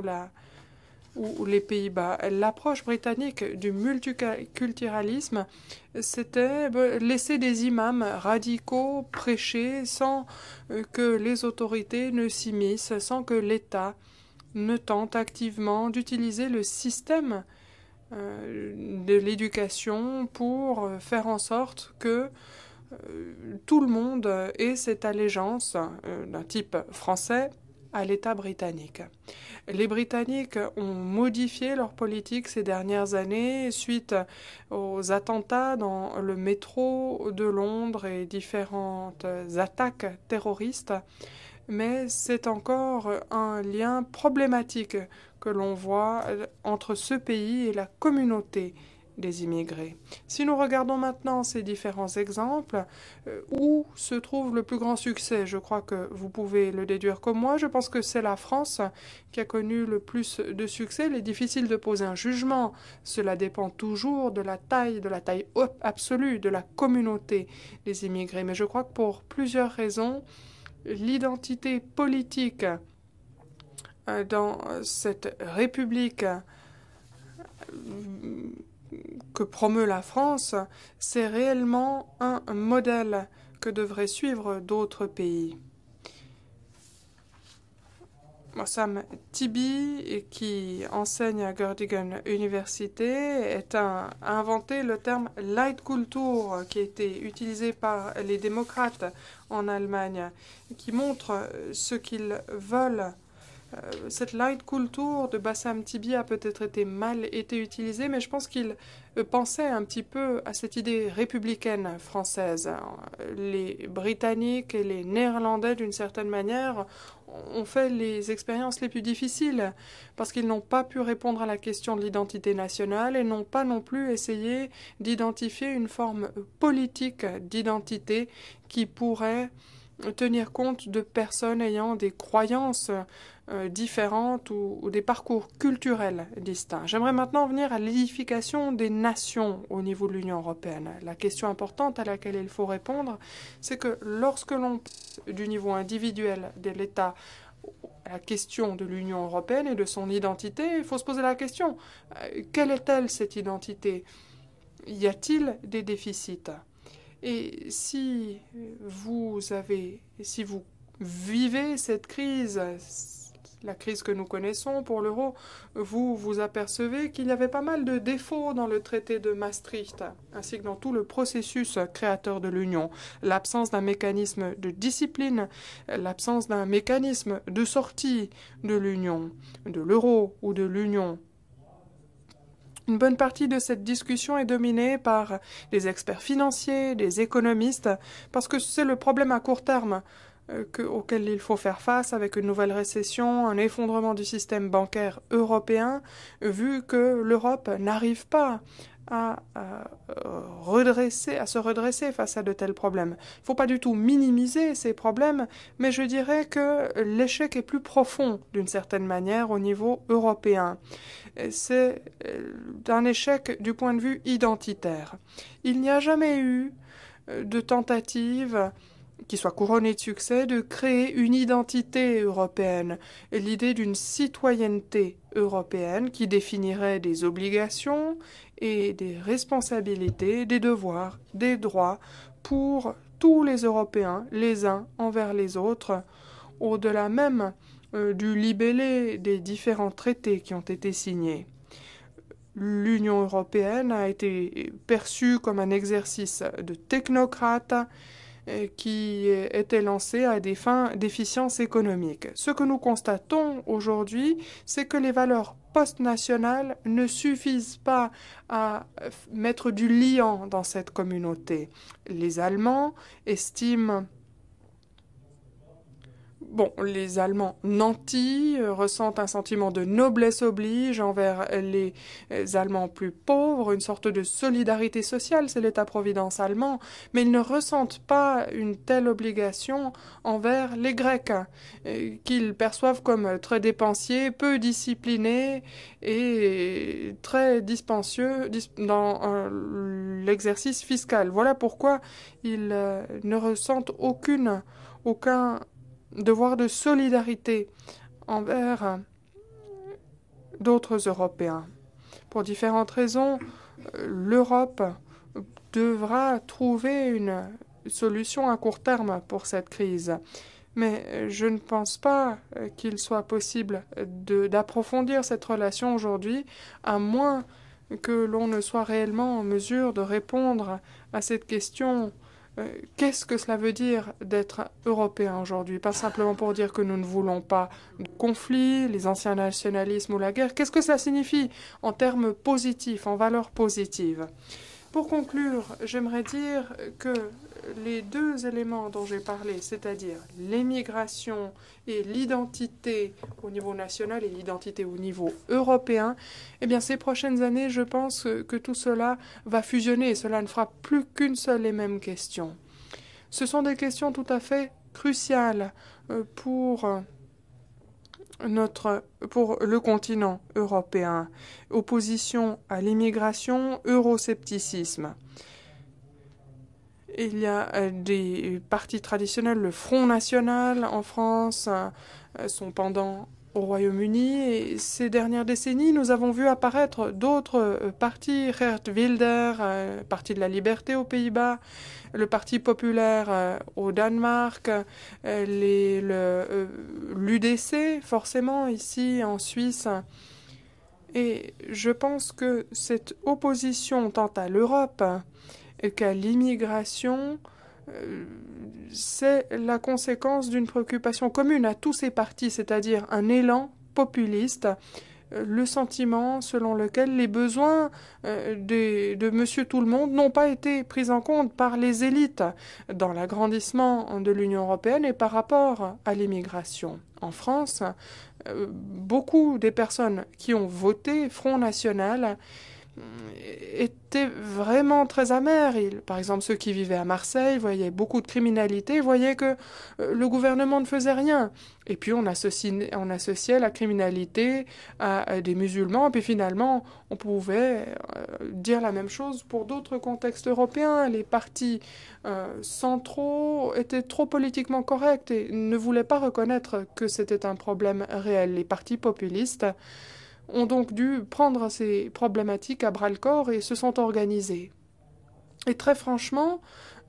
ou les Pays-Bas. L'approche britannique du multiculturalisme, c'était laisser des imams radicaux prêcher sans que les autorités ne s'immiscent, sans que l'État ne tente activement d'utiliser le système de l'éducation pour faire en sorte que tout le monde ait cette allégeance d'un type français à l'État britannique. Les Britanniques ont modifié leur politique ces dernières années suite aux attentats dans le métro de Londres et différentes attaques terroristes, mais c'est encore un lien problématique que l'on voit entre ce pays et la communauté des immigrés. Si nous regardons maintenant ces différents exemples, où se trouve le plus grand succès? Je crois que vous pouvez le déduire comme moi. Je pense que c'est la France qui a connu le plus de succès. Il est difficile de poser un jugement. Cela dépend toujours de la taille absolue de la communauté des immigrés. Mais je crois que pour plusieurs raisons, l'identité politique dans cette république que promeut la France, c'est réellement un modèle que devraient suivre d'autres pays. Sam Tibi, qui enseigne à Göttingen Université, a inventé le terme Leitkultur, qui a été utilisé par les démocrates en Allemagne, qui montre ce qu'ils veulent. Cette Leitkultur de Bassam Tibi a peut-être été mal utilisée, mais je pense qu'il pensait un petit peu à cette idée républicaine française. Les Britanniques et les Néerlandais, d'une certaine manière, ont fait les expériences les plus difficiles parce qu'ils n'ont pas pu répondre à la question de l'identité nationale et n'ont pas non plus essayé d'identifier une forme politique d'identité qui pourrait tenir compte de personnes ayant des croyances différentes ou des parcours culturels distincts. J'aimerais maintenant venir à l'édification des nations au niveau de l'Union européenne. La question importante à laquelle il faut répondre, c'est que lorsque l'on passe du niveau individuel de l'État à la question de l'Union européenne et de son identité, il faut se poser la question, quelle est-elle cette identité? Y a-t-il des déficits? Et si vous vivez cette crise, la crise que nous connaissons pour l'euro, vous apercevez qu'il y avait pas mal de défauts dans le traité de Maastricht, ainsi que dans tout le processus créateur de l'Union. L'absence d'un mécanisme de discipline, l'absence d'un mécanisme de sortie de l'Union, de l'euro ou de l'Union. Une bonne partie de cette discussion est dominée par des experts financiers, des économistes, parce que c'est le problème à court terme auquel il faut faire face avec une nouvelle récession, un effondrement du système bancaire européen, vu que l'Europe n'arrive pas à se redresser face à de tels problèmes. Il ne faut pas du tout minimiser ces problèmes, mais je dirais que l'échec est plus profond d'une certaine manière au niveau européen. C'est un échec du point de vue identitaire. Il n'y a jamais eu de tentative qui soit couronnée de succès, de créer une identité européenne, l'idée d'une citoyenneté européenne qui définirait des obligations et des responsabilités, des devoirs, des droits pour tous les Européens, les uns envers les autres, au-delà même du libellé des différents traités qui ont été signés. l'Union européenne a été perçue comme un exercice de technocrate qui était lancé à des fins d'efficience économique. Ce que nous constatons aujourd'hui, c'est que les valeurs post-nationales ne suffisent pas à mettre du liant dans cette communauté. Les Allemands estiment les Allemands nantis ressentent un sentiment de noblesse oblige envers les Allemands plus pauvres, une sorte de solidarité sociale, c'est l'État-providence allemand, mais ils ne ressentent pas une telle obligation envers les Grecs, qu'ils perçoivent comme très dépensiers, peu disciplinés et très dispendieux dans l'exercice fiscal. Voilà pourquoi ils ne ressentent aucun devoir de solidarité envers d'autres Européens. Pour différentes raisons, l'Europe devra trouver une solution à court terme pour cette crise. Mais je ne pense pas qu'il soit possible d'approfondir cette relation aujourd'hui, à moins que l'on ne soit réellement en mesure de répondre à cette question. Qu'est-ce que cela veut dire d'être européen aujourd'hui? Pas simplement pour dire que nous ne voulons pas de conflit, les anciens nationalismes ou la guerre. Qu'est-ce que ça signifie en termes positifs, en valeurs positives? Pour conclure, j'aimerais dire que les deux éléments dont j'ai parlé, c'est-à-dire l'émigration et l'identité au niveau national et l'identité au niveau européen, eh bien, ces prochaines années, je pense que tout cela va fusionner et cela ne fera plus qu'une seule et même question. Ce sont des questions tout à fait cruciales pour le continent européen. Opposition à l'immigration, euroscepticisme. Il y a des partis traditionnels, le Front National en France, son pendant au Royaume-Uni. Et ces dernières décennies, nous avons vu apparaître d'autres partis, Geert Wilders, Parti de la Liberté aux Pays-Bas, le Parti populaire au Danemark, l'UDC, forcément, ici en Suisse. Et je pense que cette opposition tant à l'Europe qu'à l'immigration, c'est la conséquence d'une préoccupation commune à tous ces partis, c'est-à-dire un élan populiste, le sentiment selon lequel les besoins de Monsieur Tout-le-Monde n'ont pas été pris en compte par les élites dans l'agrandissement de l'Union européenne et par rapport à l'immigration. En France, beaucoup des personnes qui ont voté Front National étaient vraiment très amers. Par exemple, ceux qui vivaient à Marseille voyaient beaucoup de criminalité, voyaient que le gouvernement ne faisait rien. Et puis on associait la criminalité à des musulmans, et puis finalement on pouvait dire la même chose pour d'autres contextes européens. Les partis centraux étaient trop politiquement corrects et ne voulaient pas reconnaître que c'était un problème réel. Les partis populistes ont donc dû prendre ces problématiques à bras-le-corps et se sont organisés. Et très franchement,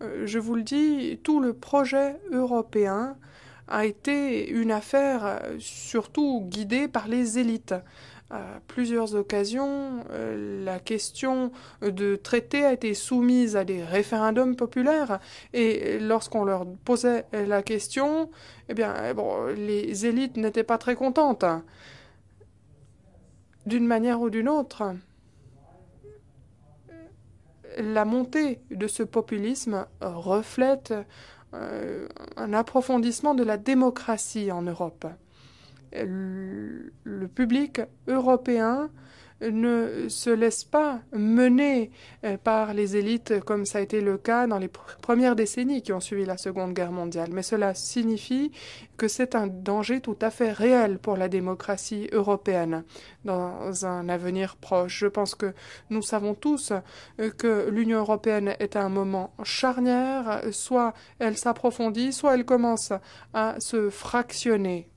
je vous le dis, tout le projet européen a été une affaire surtout guidée par les élites. À plusieurs occasions, la question de traité a été soumise à des référendums populaires et lorsqu'on leur posait la question, les élites n'étaient pas très contentes. D'une manière ou d'une autre, la montée de ce populisme reflète un approfondissement de la démocratie en Europe. Le public européen ne se laisse pas mener par les élites comme ça a été le cas dans les premières décennies qui ont suivi la Seconde Guerre mondiale. Mais cela signifie que c'est un danger tout à fait réel pour la démocratie européenne dans un avenir proche. Je pense que nous savons tous que l'Union européenne est à un moment charnière, soit elle s'approfondit, soit elle commence à se fractionner.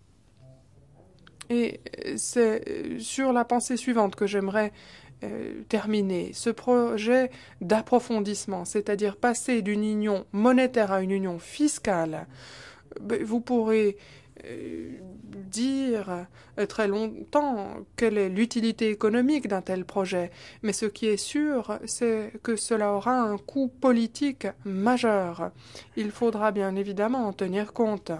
Et c'est sur la pensée suivante que j'aimerais terminer. Ce projet d'approfondissement, c'est-à-dire passer d'une union monétaire à une union fiscale, vous pourrez dire dire très longtemps quelle est l'utilité économique d'un tel projet, mais ce qui est sûr, c'est que cela aura un coût politique majeur. Il faudra bien évidemment en tenir compte.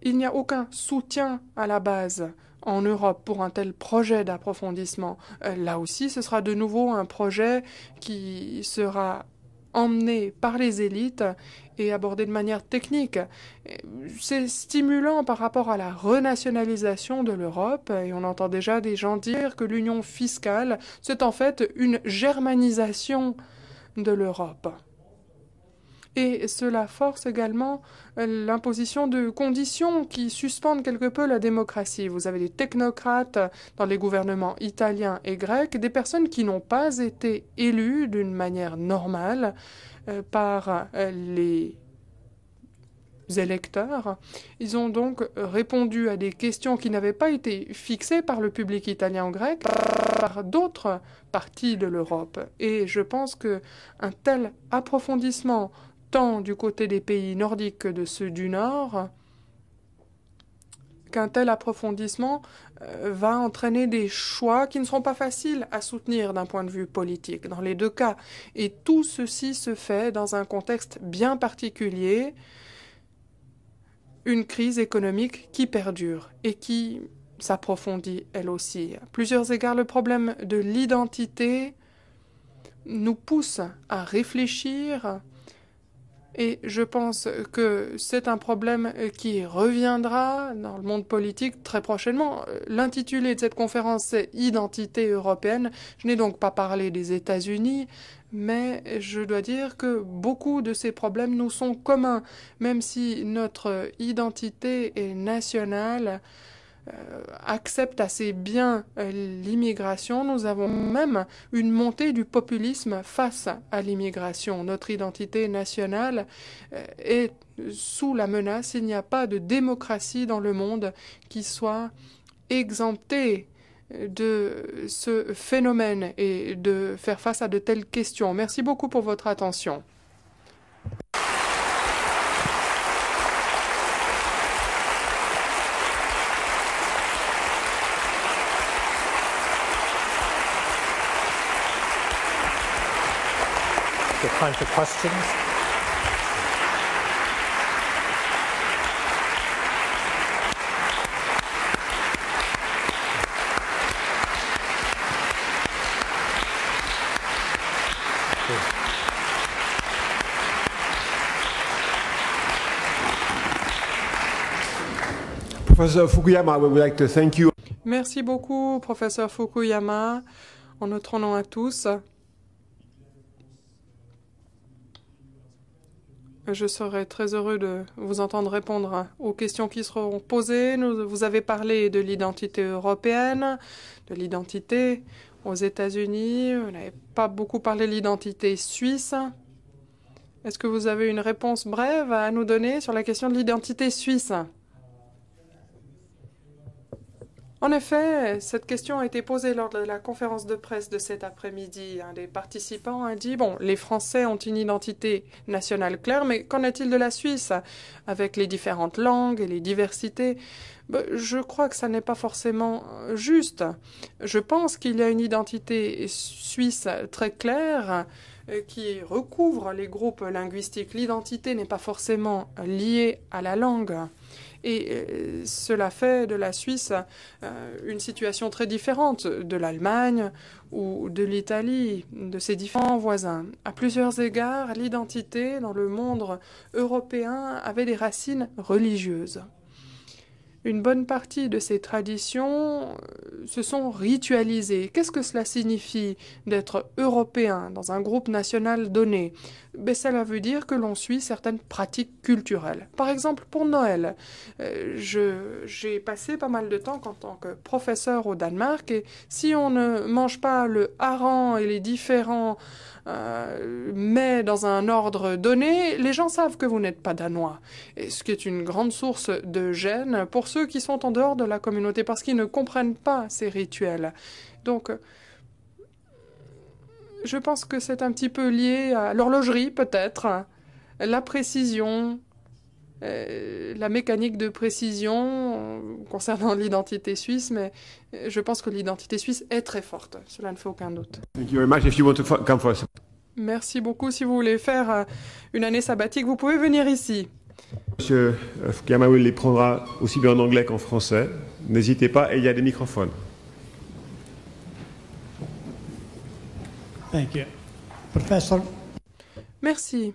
Il n'y a aucun soutien à la base en Europe pour un tel projet d'approfondissement. Là aussi, ce sera de nouveau un projet qui sera emmené par les élites et abordé de manière technique. C'est stimulant par rapport à la renationalisation de l'Europe, et on entend déjà des gens dire que l'union fiscale, c'est en fait une germanisation de l'Europe. Et cela force également l'imposition de conditions qui suspendent quelque peu la démocratie. Vous avez des technocrates dans les gouvernements italiens et grecs, des personnes qui n'ont pas été élues d'une manière normale par les électeurs. Ils ont donc répondu à des questions qui n'avaient pas été fixées par le public italien ou grec, par d'autres parties de l'Europe. Et je pense qu'un tel approfondissement tant du côté des pays nordiques que de ceux du Nord, qu'un tel approfondissement va entraîner des choix qui ne seront pas faciles à soutenir d'un point de vue politique, dans les deux cas. Et tout ceci se fait dans un contexte bien particulier, une crise économique qui perdure et qui s'approfondit elle aussi. À plusieurs égards, le problème de l'identité nous pousse à réfléchir. Et je pense que c'est un problème qui reviendra dans le monde politique très prochainement. L'intitulé de cette conférence, c'est « Identité européenne ». Je n'ai donc pas parlé des États-Unis, mais je dois dire que beaucoup de ces problèmes nous sont communs, même si notre identité est nationale. Accepte assez bien l'immigration. Nous avons même une montée du populisme face à l'immigration. Notre identité nationale est sous la menace. Il n'y a pas de démocratie dans le monde qui soit exemptée de ce phénomène et de faire face à de telles questions. Merci beaucoup pour votre attention. Time for questions. Professor Fukuyama, we would like to thank you. Merci beaucoup, professeur Fukuyama, en notre nom à tous. Je serai très heureux de vous entendre répondre aux questions qui seront posées. Vous avez parlé de l'identité européenne, de l'identité aux États-Unis. Vous n'avez pas beaucoup parlé de l'identité suisse. Est-ce que vous avez une réponse brève à nous donner sur la question de l'identité suisse ? En effet, cette question a été posée lors de la conférence de presse de cet après-midi. Un des participants a dit, bon, les Français ont une identité nationale claire, mais qu'en est-il de la Suisse, avec les différentes langues et les diversités ? Je crois que ça n'est pas forcément juste. Je pense qu'il y a une identité suisse très claire qui recouvre les groupes linguistiques. L'identité n'est pas forcément liée à la langue. Et cela fait de la Suisse une situation très différente de l'Allemagne ou de l'Italie, de ses différents voisins. À plusieurs égards, l'identité dans le monde européen avait des racines religieuses. Une bonne partie de ces traditions se sont ritualisées. Qu'est-ce que cela signifie d'être européen dans un groupe national donné ? Cela veut dire que l'on suit certaines pratiques culturelles. Par exemple, pour Noël, j'ai passé pas mal de temps en tant que professeur au Danemark, et si on ne mange pas le hareng et les différents mets dans un ordre donné, les gens savent que vous n'êtes pas danois. Et ce qui est une grande source de gêne pour ceux qui sont en dehors de la communauté, parce qu'ils ne comprennent pas ces rituels. Donc, je pense que c'est un petit peu lié à l'horlogerie, peut-être, la précision la mécanique de précision concernant l'identité suisse, mais je pense que l'identité suisse est très forte. Cela ne fait aucun doute. Thank you very much. If you want to come for us. Merci beaucoup. Si vous voulez faire une année sabbatique, vous pouvez venir ici. Monsieur Fukuyama les prendra aussi bien en anglais qu'en français. N'hésitez pas, et il y a des microphones. Thank you. Professor, Merci.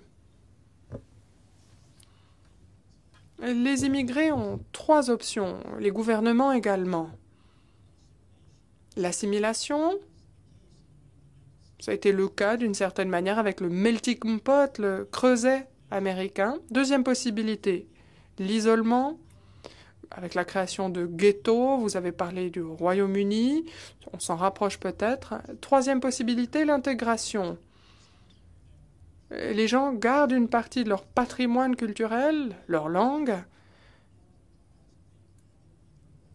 Les immigrés ont 3 options, les gouvernements également. L'assimilation, ça a été le cas d'une certaine manière avec le melting pot, le creuset américain. Deuxième possibilité, l'isolement, avec la création de ghettos, vous avez parlé du Royaume-Uni, on s'en rapproche peut-être. Troisième possibilité, l'intégration. Les gens gardent une partie de leur patrimoine culturel, leur langue,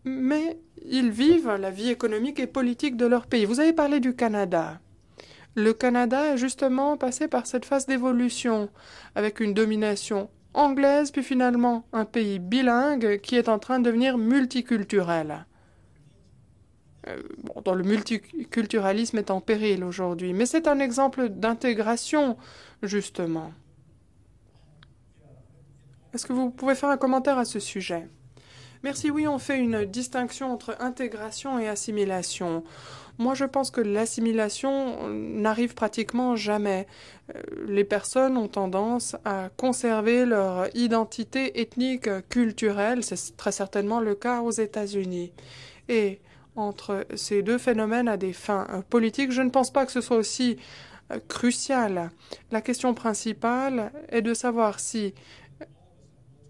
mais ils vivent la vie économique et politique de leur pays. Vous avez parlé du Canada. Le Canada est justement passé par cette phase d'évolution, avec une domination anglaise, puis finalement un pays bilingue qui est en train de devenir multiculturel. Dont le multiculturalisme est en péril aujourd'hui, mais c'est un exemple d'intégration, justement. Est-ce que vous pouvez faire un commentaire à ce sujet? Merci, oui, on fait une distinction entre intégration et assimilation. Moi, je pense que l'assimilation n'arrive pratiquement jamais. Les personnes ont tendance à conserver leur identité ethnique, culturelle. C'est très certainement le cas aux États-Unis. Et entre ces deux phénomènes à des fins politiques, je ne pense pas que ce soit aussi crucial. La question principale est de savoir si...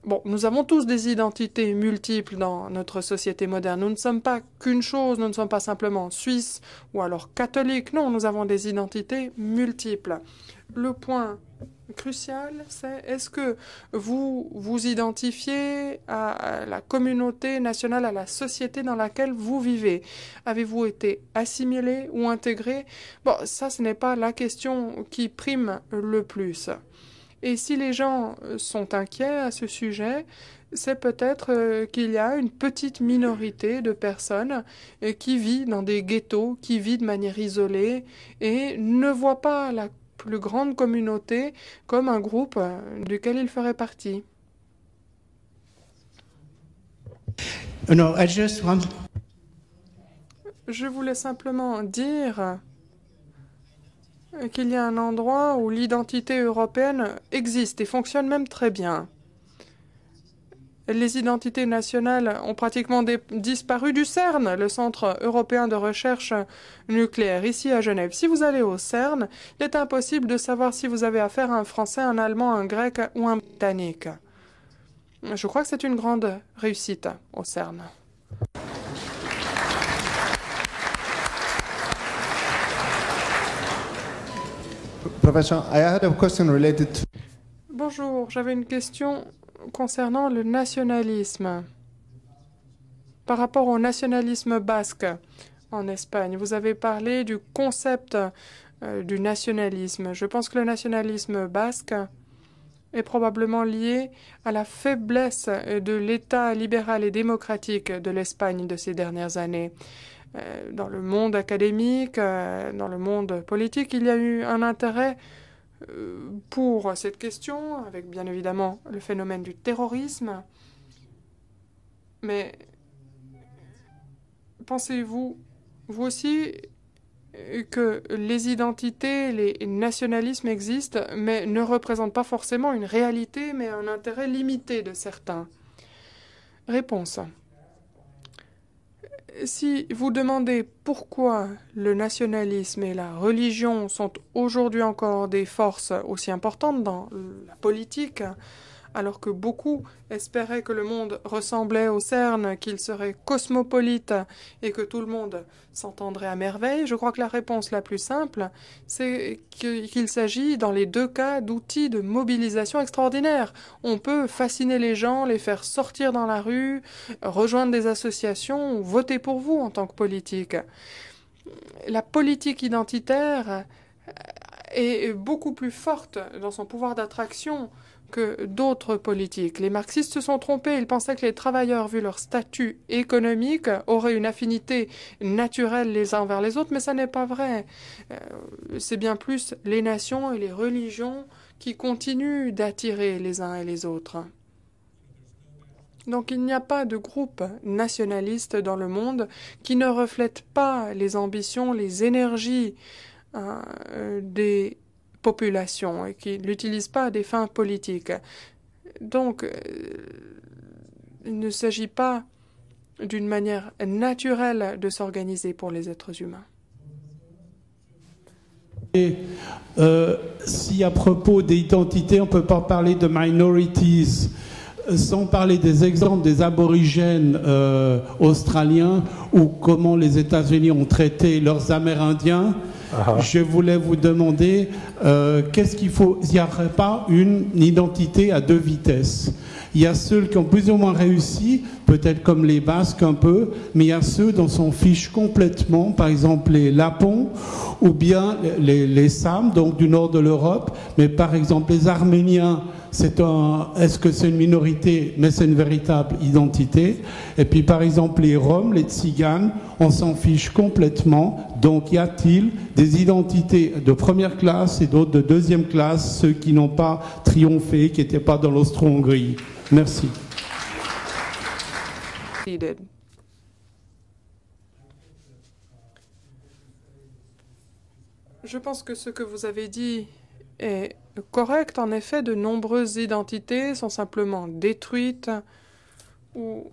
Bon, nous avons tous des identités multiples dans notre société moderne. Nous ne sommes pas qu'une chose, nous ne sommes pas simplement suisses ou alors catholiques. Non, nous avons des identités multiples. Le point crucial, c'est est-ce que vous vous identifiez à la communauté nationale, à la société dans laquelle vous vivez? Avez-vous été assimilé ou intégré? Bon, ça, ce n'est pas la question qui prime le plus. Et si les gens sont inquiets à ce sujet, c'est peut-être qu'il y a une petite minorité de personnes qui vit dans des ghettos, qui vit de manière isolée et ne voit pas la plus grande communauté comme un groupe duquel il ferait partie. no, I just want. Je voulais simplement dire qu'il y a un endroit où l'identité européenne existe et fonctionne même très bien. Les identités nationales ont pratiquement disparu du CERN, le Centre européen de recherche nucléaire, ici à Genève. Si vous allez au CERN, il est impossible de savoir si vous avez affaire à un Français, un Allemand, un Grec ou un Britannique. Je crois que c'est une grande réussite au CERN. Professor, I had a question related to... Bonjour, j'avais une question concernant le nationalisme. Par rapport au nationalisme basque en Espagne, vous avez parlé du concept du nationalisme. Je pense que le nationalisme basque est probablement lié à la faiblesse de l'État libéral et démocratique de l'Espagne de ces dernières années. Dans le monde académique, dans le monde politique, il y a eu un intérêt pour cette question, avec bien évidemment le phénomène du terrorisme. Mais pensez-vous, vous aussi, que les identités, les nationalismes existent, mais ne représentent pas forcément une réalité, mais un intérêt limité de certains? Réponse. Si vous demandez pourquoi le nationalisme et la religion sont aujourd'hui encore des forces aussi importantes dans la politique, alors que beaucoup espéraient que le monde ressemblait au CERN, qu'il serait cosmopolite et que tout le monde s'entendrait à merveille, je crois que la réponse la plus simple, c'est qu'il s'agit dans les deux cas d'outils de mobilisation extraordinaires. On peut fasciner les gens, les faire sortir dans la rue, rejoindre des associations ou voter pour vous en tant que politique. La politique identitaire est beaucoup plus forte dans son pouvoir d'attraction que d'autres politiques. Les marxistes se sont trompés. Ils pensaient que les travailleurs, vu leur statut économique, auraient une affinité naturelle les uns vers les autres, mais ça n'est pas vrai. C'est bien plus les nations et les religions qui continuent d'attirer les uns et les autres. Donc il n'y a pas de groupe nationaliste dans le monde qui ne reflète pas les ambitions, les énergies des population et qui ne l'utilisent pas à des fins politiques. Donc, il ne s'agit pas d'une manière naturelle de s'organiser pour les êtres humains. Et si à propos d'identité, on ne peut pas parler de minorities, sans parler des exemples des aborigènes australiens ou comment les États-Unis ont traité leurs Amérindiens, je voulais vous demander, qu'est-ce qu'il faut... Il n'y aurait pas une identité à deux vitesses. Il y a ceux qui ont plus ou moins réussi, peut-être comme les Basques un peu, mais il y a ceux dont on s'en fiche complètement, par exemple les Lapons ou bien les Sams, donc du nord de l'Europe, mais par exemple les Arméniens, est-ce que c'est une minorité, mais c'est une véritable identité. Et puis par exemple les Roms, les Tziganes, on s'en fiche complètement. Donc y a-t-il des identités de première classe et d'autres de deuxième classe, ceux qui n'ont pas triomphé, qui n'étaient pas dans l'Austro-Hongrie? Merci. Je pense que ce que vous avez dit est correct. En effet, de nombreuses identités sont simplement détruites ou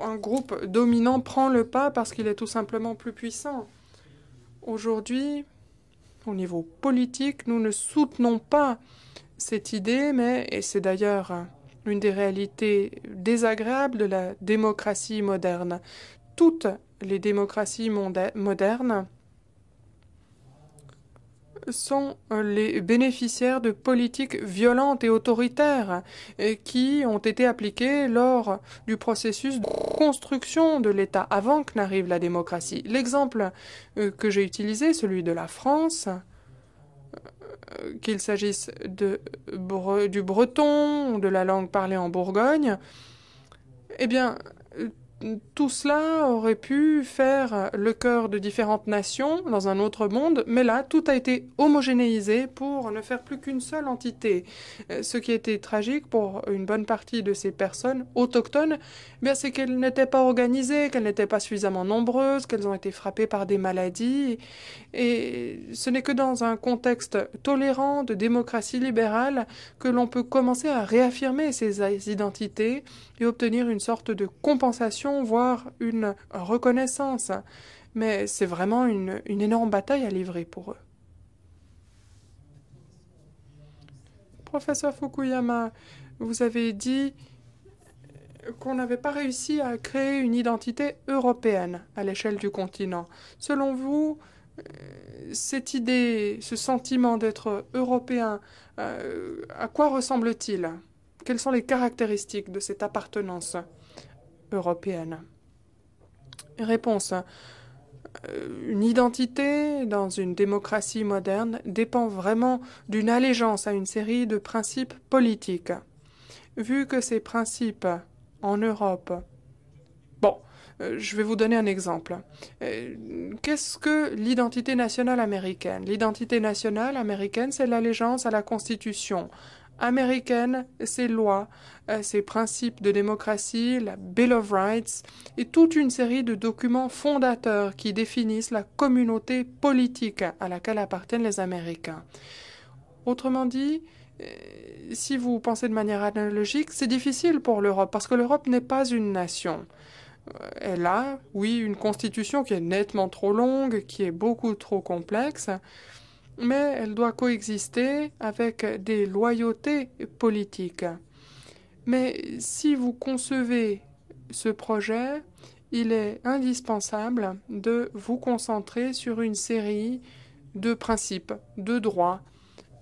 un groupe dominant prend le pas parce qu'il est tout simplement plus puissant. Aujourd'hui, au niveau politique, nous ne soutenons pas cette idée, et c'est d'ailleurs une des réalités désagréables de la démocratie moderne. Toutes les démocraties modernes sont les bénéficiaires de politiques violentes et autoritaires qui ont été appliquées lors du processus de construction de l'État avant que n'arrive la démocratie. L'exemple que j'ai utilisé, celui de la France, qu'il s'agisse du breton, de la langue parlée en Bourgogne, eh bien, tout cela aurait pu faire le cœur de différentes nations dans un autre monde, mais là, tout a été homogénéisé pour ne faire plus qu'une seule entité. Ce qui était tragique pour une bonne partie de ces personnes autochtones, c'est qu'elles n'étaient pas organisées, qu'elles n'étaient pas suffisamment nombreuses, qu'elles ont été frappées par des maladies. Et ce n'est que dans un contexte tolérant de démocratie libérale que l'on peut commencer à réaffirmer ces identités et obtenir une sorte de compensation, voire une reconnaissance. Mais c'est vraiment une énorme bataille à livrer pour eux. Professeur Fukuyama, vous avez dit qu'on n'avait pas réussi à créer une identité européenne à l'échelle du continent. Selon vous, cette idée, ce sentiment d'être européen, à quoi ressemble-t-il ? Quelles sont les caractéristiques de cette appartenance européenne? Réponse. Une identité dans une démocratie moderne dépend vraiment d'une allégeance à une série de principes politiques. Vu que ces principes en Europe... je vais vous donner un exemple. Qu'est-ce que l'identité nationale américaine? L'identité nationale américaine, c'est l'allégeance à la Constitution américaine, ses lois, ses principes de démocratie, la Bill of Rights et toute une série de documents fondateurs qui définissent la communauté politique à laquelle appartiennent les Américains. Autrement dit, si vous pensez de manière analogique, c'est difficile pour l'Europe parce que l'Europe n'est pas une nation. Elle a, oui, une constitution qui est nettement trop longue, qui est beaucoup trop complexe, mais elle doit coexister avec des loyautés politiques. Mais si vous concevez ce projet, il est indispensable de vous concentrer sur une série de principes, de droits,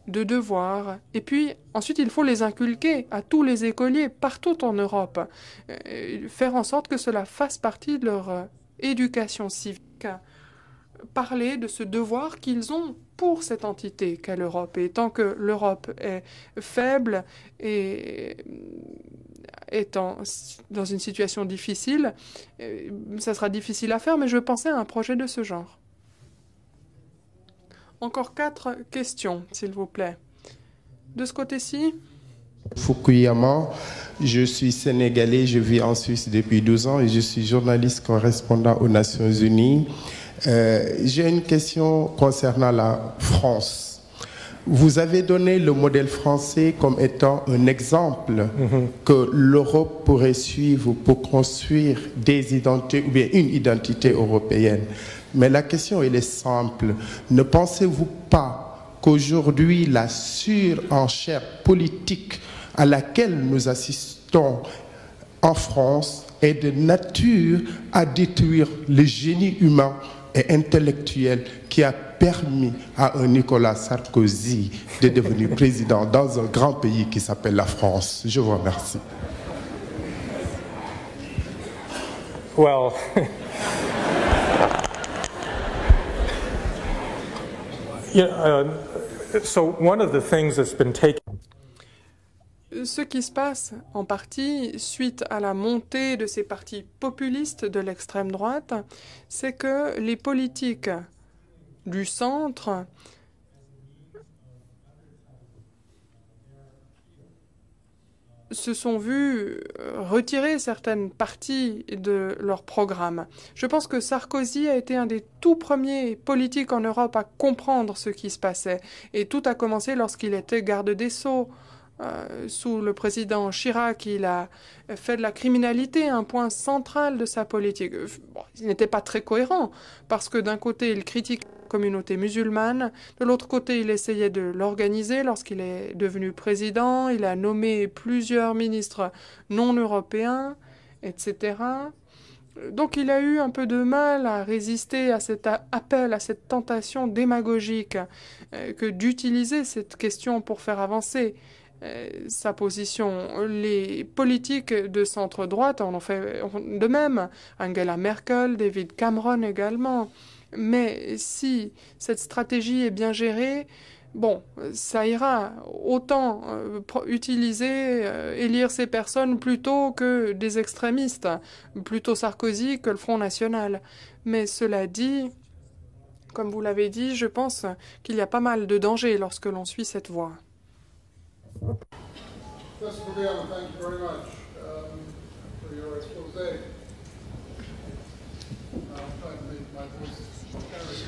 de devoirs, et puis ensuite il faut les inculquer à tous les écoliers partout en Europe, faire en sorte que cela fasse partie de leur éducation civique, parler de ce devoir qu'ils ont pour cette entité qu'est l'Europe. Et tant que l'Europe est faible et étant dans une situation difficile, ça sera difficile à faire, mais je pensais à un projet de ce genre. Encore 4 questions, s'il vous plaît. De ce côté-ci. Fukuyama, je suis sénégalais, je vis en Suisse depuis 12 ans et je suis journaliste correspondant aux Nations Unies. J'ai une question concernant la France. Vous avez donné le modèle français comme étant un exemple que l'Europe pourrait suivre pour construire des identités ou bien une identité européenne. Mais la question, elle est simple. Ne pensez-vous pas qu'aujourd'hui, la surenchère politique à laquelle nous assistons en France est de nature à détruire le génie humain et intellectuel qui a permis à un Nicolas Sarkozy de devenir président dans un grand pays qui s'appelle la France? Je vous remercie. Well, so one of the things that's been taken. Ce qui se passe en partie suite à la montée de ces partis populistes de l'extrême droite, c'est que les politiques du centre se sont vus retirer certaines parties de leur programme. Je pense que Sarkozy a été un des tout premiers politiques en Europe à comprendre ce qui se passait. Et tout a commencé lorsqu'il était garde des Sceaux. Sous le président Chirac, il a fait de la criminalité un point central de sa politique. Bon, il n'était pas très cohérent, parce que d'un côté, il critique la communauté musulmane, de l'autre côté, il essayait de l'organiser lorsqu'il est devenu président, il a nommé plusieurs ministres non européens, etc. Donc il a eu un peu de mal à résister à cet appel, à cette tentation démagogique que d'utiliser cette question pour faire avancer sa position. Les politiques de centre-droite en ont fait de même. Angela Merkel, David Cameron également. Mais si cette stratégie est bien gérée, bon, ça ira. Autant utiliser, élire ces personnes plutôt que des extrémistes, plutôt Sarkozy que le Front National. Mais cela dit, comme vous l'avez dit, je pense qu'il y a pas mal de dangers lorsque l'on suit cette voie. Professor Fukuyama, thank you very much for your expose. I'm trying to make my voice carry.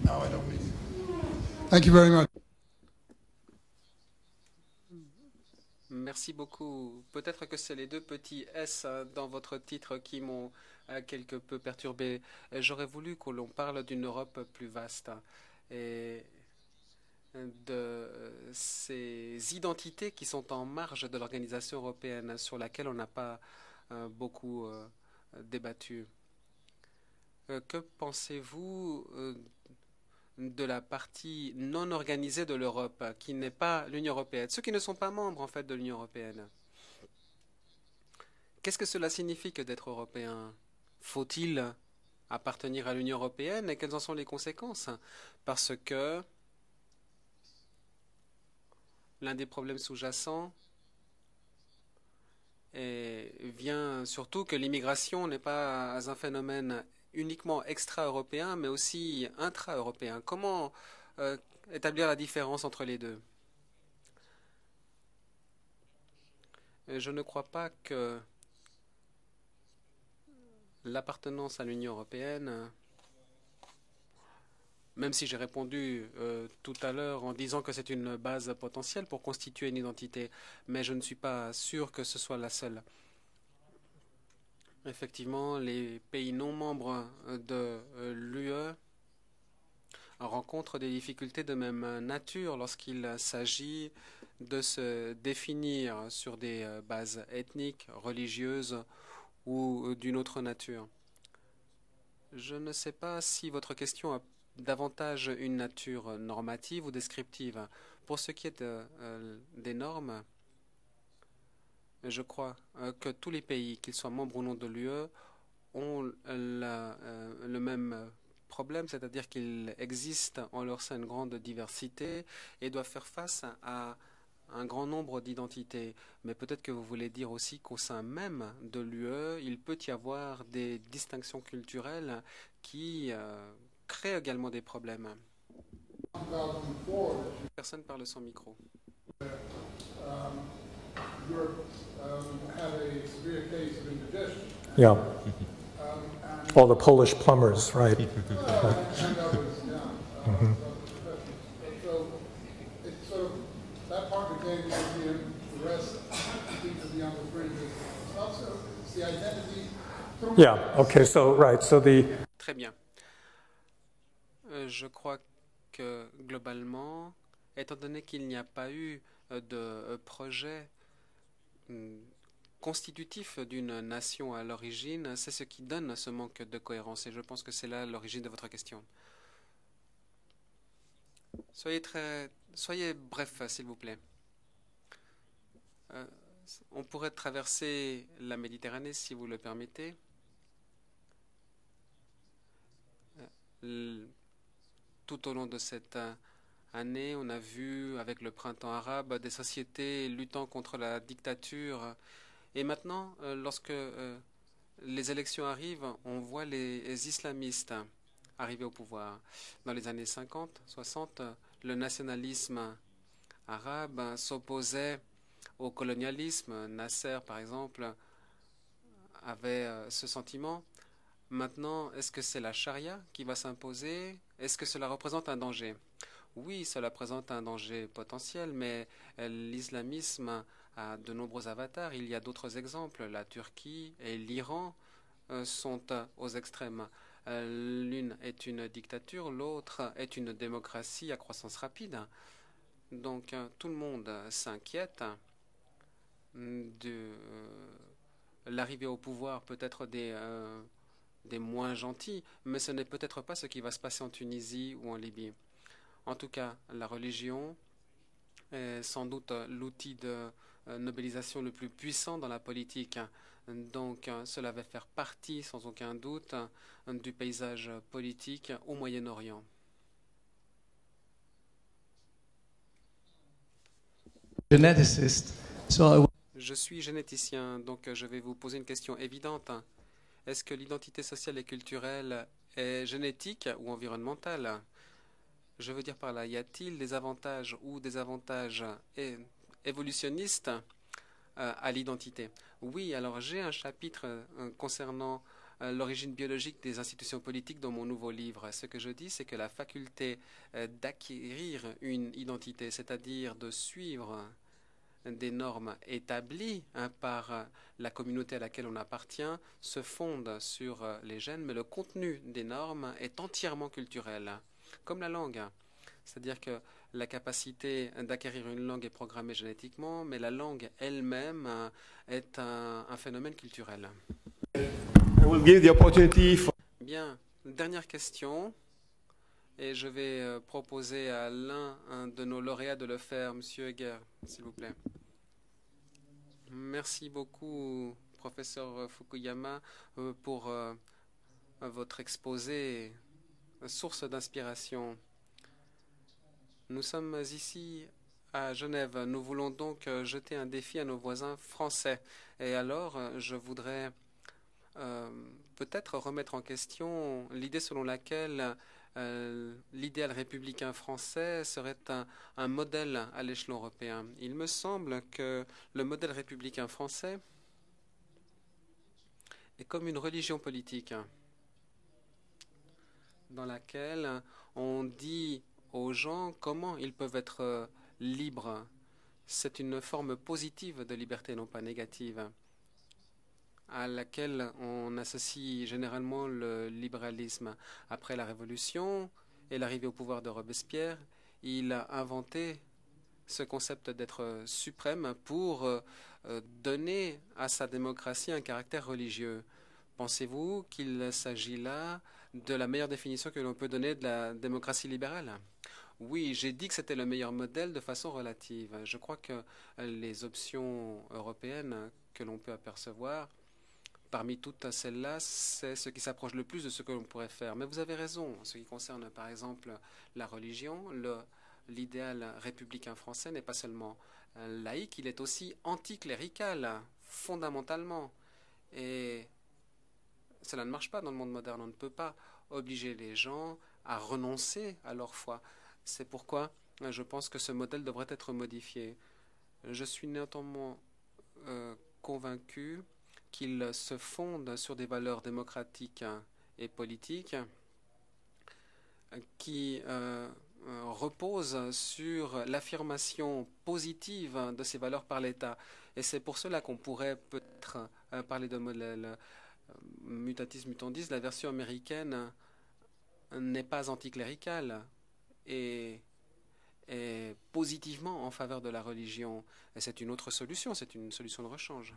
No, I don't mean it. Thank you very much. Merci beaucoup. Peut-être que c'est les 2 petits S dans votre titre qui m'ont quelque peu perturbé. J'aurais voulu que l'on parle d'une Europe plus vaste et de ces identités qui sont en marge de l'organisation européenne, sur laquelle on n'a pas beaucoup débattu. Que pensez-vous de la partie non organisée de l'Europe, qui n'est pas l'Union européenne, ceux qui ne sont pas membres en fait de l'Union européenne? Qu'est-ce que cela signifie que d'être européen? Faut-il appartenir à l'Union européenne et quelles en sont les conséquences? Parce que l'un des problèmes sous-jacents vient surtout que l'immigration n'est pas un phénomène uniquement extra-européen, mais aussi intra-européen. Comment établir la différence entre les deux? Je ne crois pas que l'appartenance à l'Union européenne, même si j'ai répondu tout à l'heure en disant que c'est une base potentielle pour constituer une identité, mais je ne suis pas sûr que ce soit la seule. Effectivement, les pays non membres de l'UE rencontrent des difficultés de même nature lorsqu'il s'agit de se définir sur des bases ethniques, religieuses ou d'une autre nature. Je ne sais pas si votre question a davantage une nature normative ou descriptive. Pour ce qui est des normes, je crois que tous les pays, qu'ils soient membres ou non de l'UE, ont le même problème, c'est-à-dire qu'il existe en leur sein une grande diversité et doivent faire face à un grand nombre d'identités. Mais peut-être que vous voulez dire aussi qu'au sein même de l'UE, il peut y avoir des distinctions culturelles qui créent également des problèmes. Personne parle sans micro. Yeah. All the Polish plumbers, right? That part became European, the rest seems to be on the fringes. Also, it's the identity. Yeah, okay, so, right, so the... Très bien. Je crois que globalement, étant donné qu'il n'y a pas eu de projet constitutif d'une nation à l'origine, c'est ce qui donne ce manque de cohérence. Et je pense que c'est là l'origine de votre question. Soyez bref, s'il vous plaît. On pourrait traverser la Méditerranée, si vous le permettez. Tout au long de cette année, on a vu, avec le printemps arabe, des sociétés luttant contre la dictature. Et maintenant, lorsque les élections arrivent, on voit les islamistes arriver au pouvoir. Dans les années 50, 60, le nationalisme arabe s'opposait au colonialisme. Nasser, par exemple, avait ce sentiment. Maintenant, est-ce que c'est la charia qui va s'imposer? Est-ce que cela représente un danger? Oui, cela présente un danger potentiel, mais l'islamisme a de nombreux avatars. Il y a d'autres exemples. La Turquie et l'Iran sont aux extrêmes. L'une est une dictature, l'autre est une démocratie à croissance rapide. Donc tout le monde s'inquiète de l'arrivée au pouvoir peut-être des moins gentils, mais ce n'est peut-être pas ce qui va se passer en Tunisie ou en Libye. En tout cas, la religion est sans doute l'outil de nobilisation le plus puissant dans la politique. Donc cela va faire partie, sans aucun doute, du paysage politique au Moyen-Orient. Je suis généticien, donc je vais vous poser une question évidente. Est-ce que l'identité sociale et culturelle est génétique ou environnementale? Je veux dire par là, y a-t-il des avantages ou des avantages évolutionnistes à l'identité? Oui, alors j'ai un chapitre concernant l'origine biologique des institutions politiques dans mon nouveau livre. Ce que je dis, c'est que la faculté d'acquérir une identité, c'est-à-dire de suivre des normes établies par la communauté à laquelle on appartient, se fonde sur les gènes, mais le contenu des normes est entièrement culturel, comme la langue. C'est-à-dire que la capacité d'acquérir une langue est programmée génétiquement, mais la langue elle-même est un phénomène culturel. Bien, dernière question. Et je vais proposer à l'un de nos lauréats de le faire, Monsieur Egger, s'il vous plaît. Merci beaucoup, professeur Fukuyama, pour votre exposé, source d'inspiration. Nous sommes ici à Genève. Nous voulons donc jeter un défi à nos voisins français. Et alors, je voudrais peut-être remettre en question l'idée selon laquelle l'idéal républicain français serait un modèle à l'échelon européen. Il me semble que le modèle républicain français est comme une religion politique dans laquelle on dit aux gens comment ils peuvent être libres. C'est une forme positive de liberté, non pas négative, à laquelle on associe généralement le libéralisme. Après la Révolution et l'arrivée au pouvoir de Robespierre, il a inventé ce concept d'être suprême pour donner à sa démocratie un caractère religieux. Pensez-vous qu'il s'agit là de la meilleure définition que l'on peut donner de la démocratie libérale? Oui, j'ai dit que c'était le meilleur modèle de façon relative. Je crois que les options européennes que l'on peut apercevoir parmi toutes celles-là, c'est ce qui s'approche le plus de ce que l'on pourrait faire. Mais vous avez raison, en ce qui concerne par exemple la religion, l'idéal républicain français n'est pas seulement laïque, il est aussi anticlérical, fondamentalement. Et cela ne marche pas dans le monde moderne. On ne peut pas obliger les gens à renoncer à leur foi. C'est pourquoi je pense que ce modèle devrait être modifié. Je suis notamment convaincu qu'il se fonde sur des valeurs démocratiques et politiques qui reposent sur l'affirmation positive de ces valeurs par l'État. Et c'est pour cela qu'on pourrait peut-être parler de modèle mutatis mutandis. La version américaine n'est pas anticléricale et est positivement en faveur de la religion. Et c'est une autre solution, c'est une solution de rechange.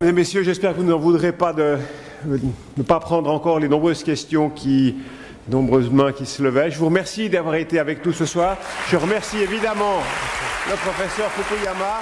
Mesdames et messieurs, j'espère que vous n'en voudrez pas de ne pas prendre encore les nombreuses questions nombreuses mains qui se levaient. Je vous remercie d'avoir été avec nous ce soir. Je remercie évidemment le professeur Fukuyama.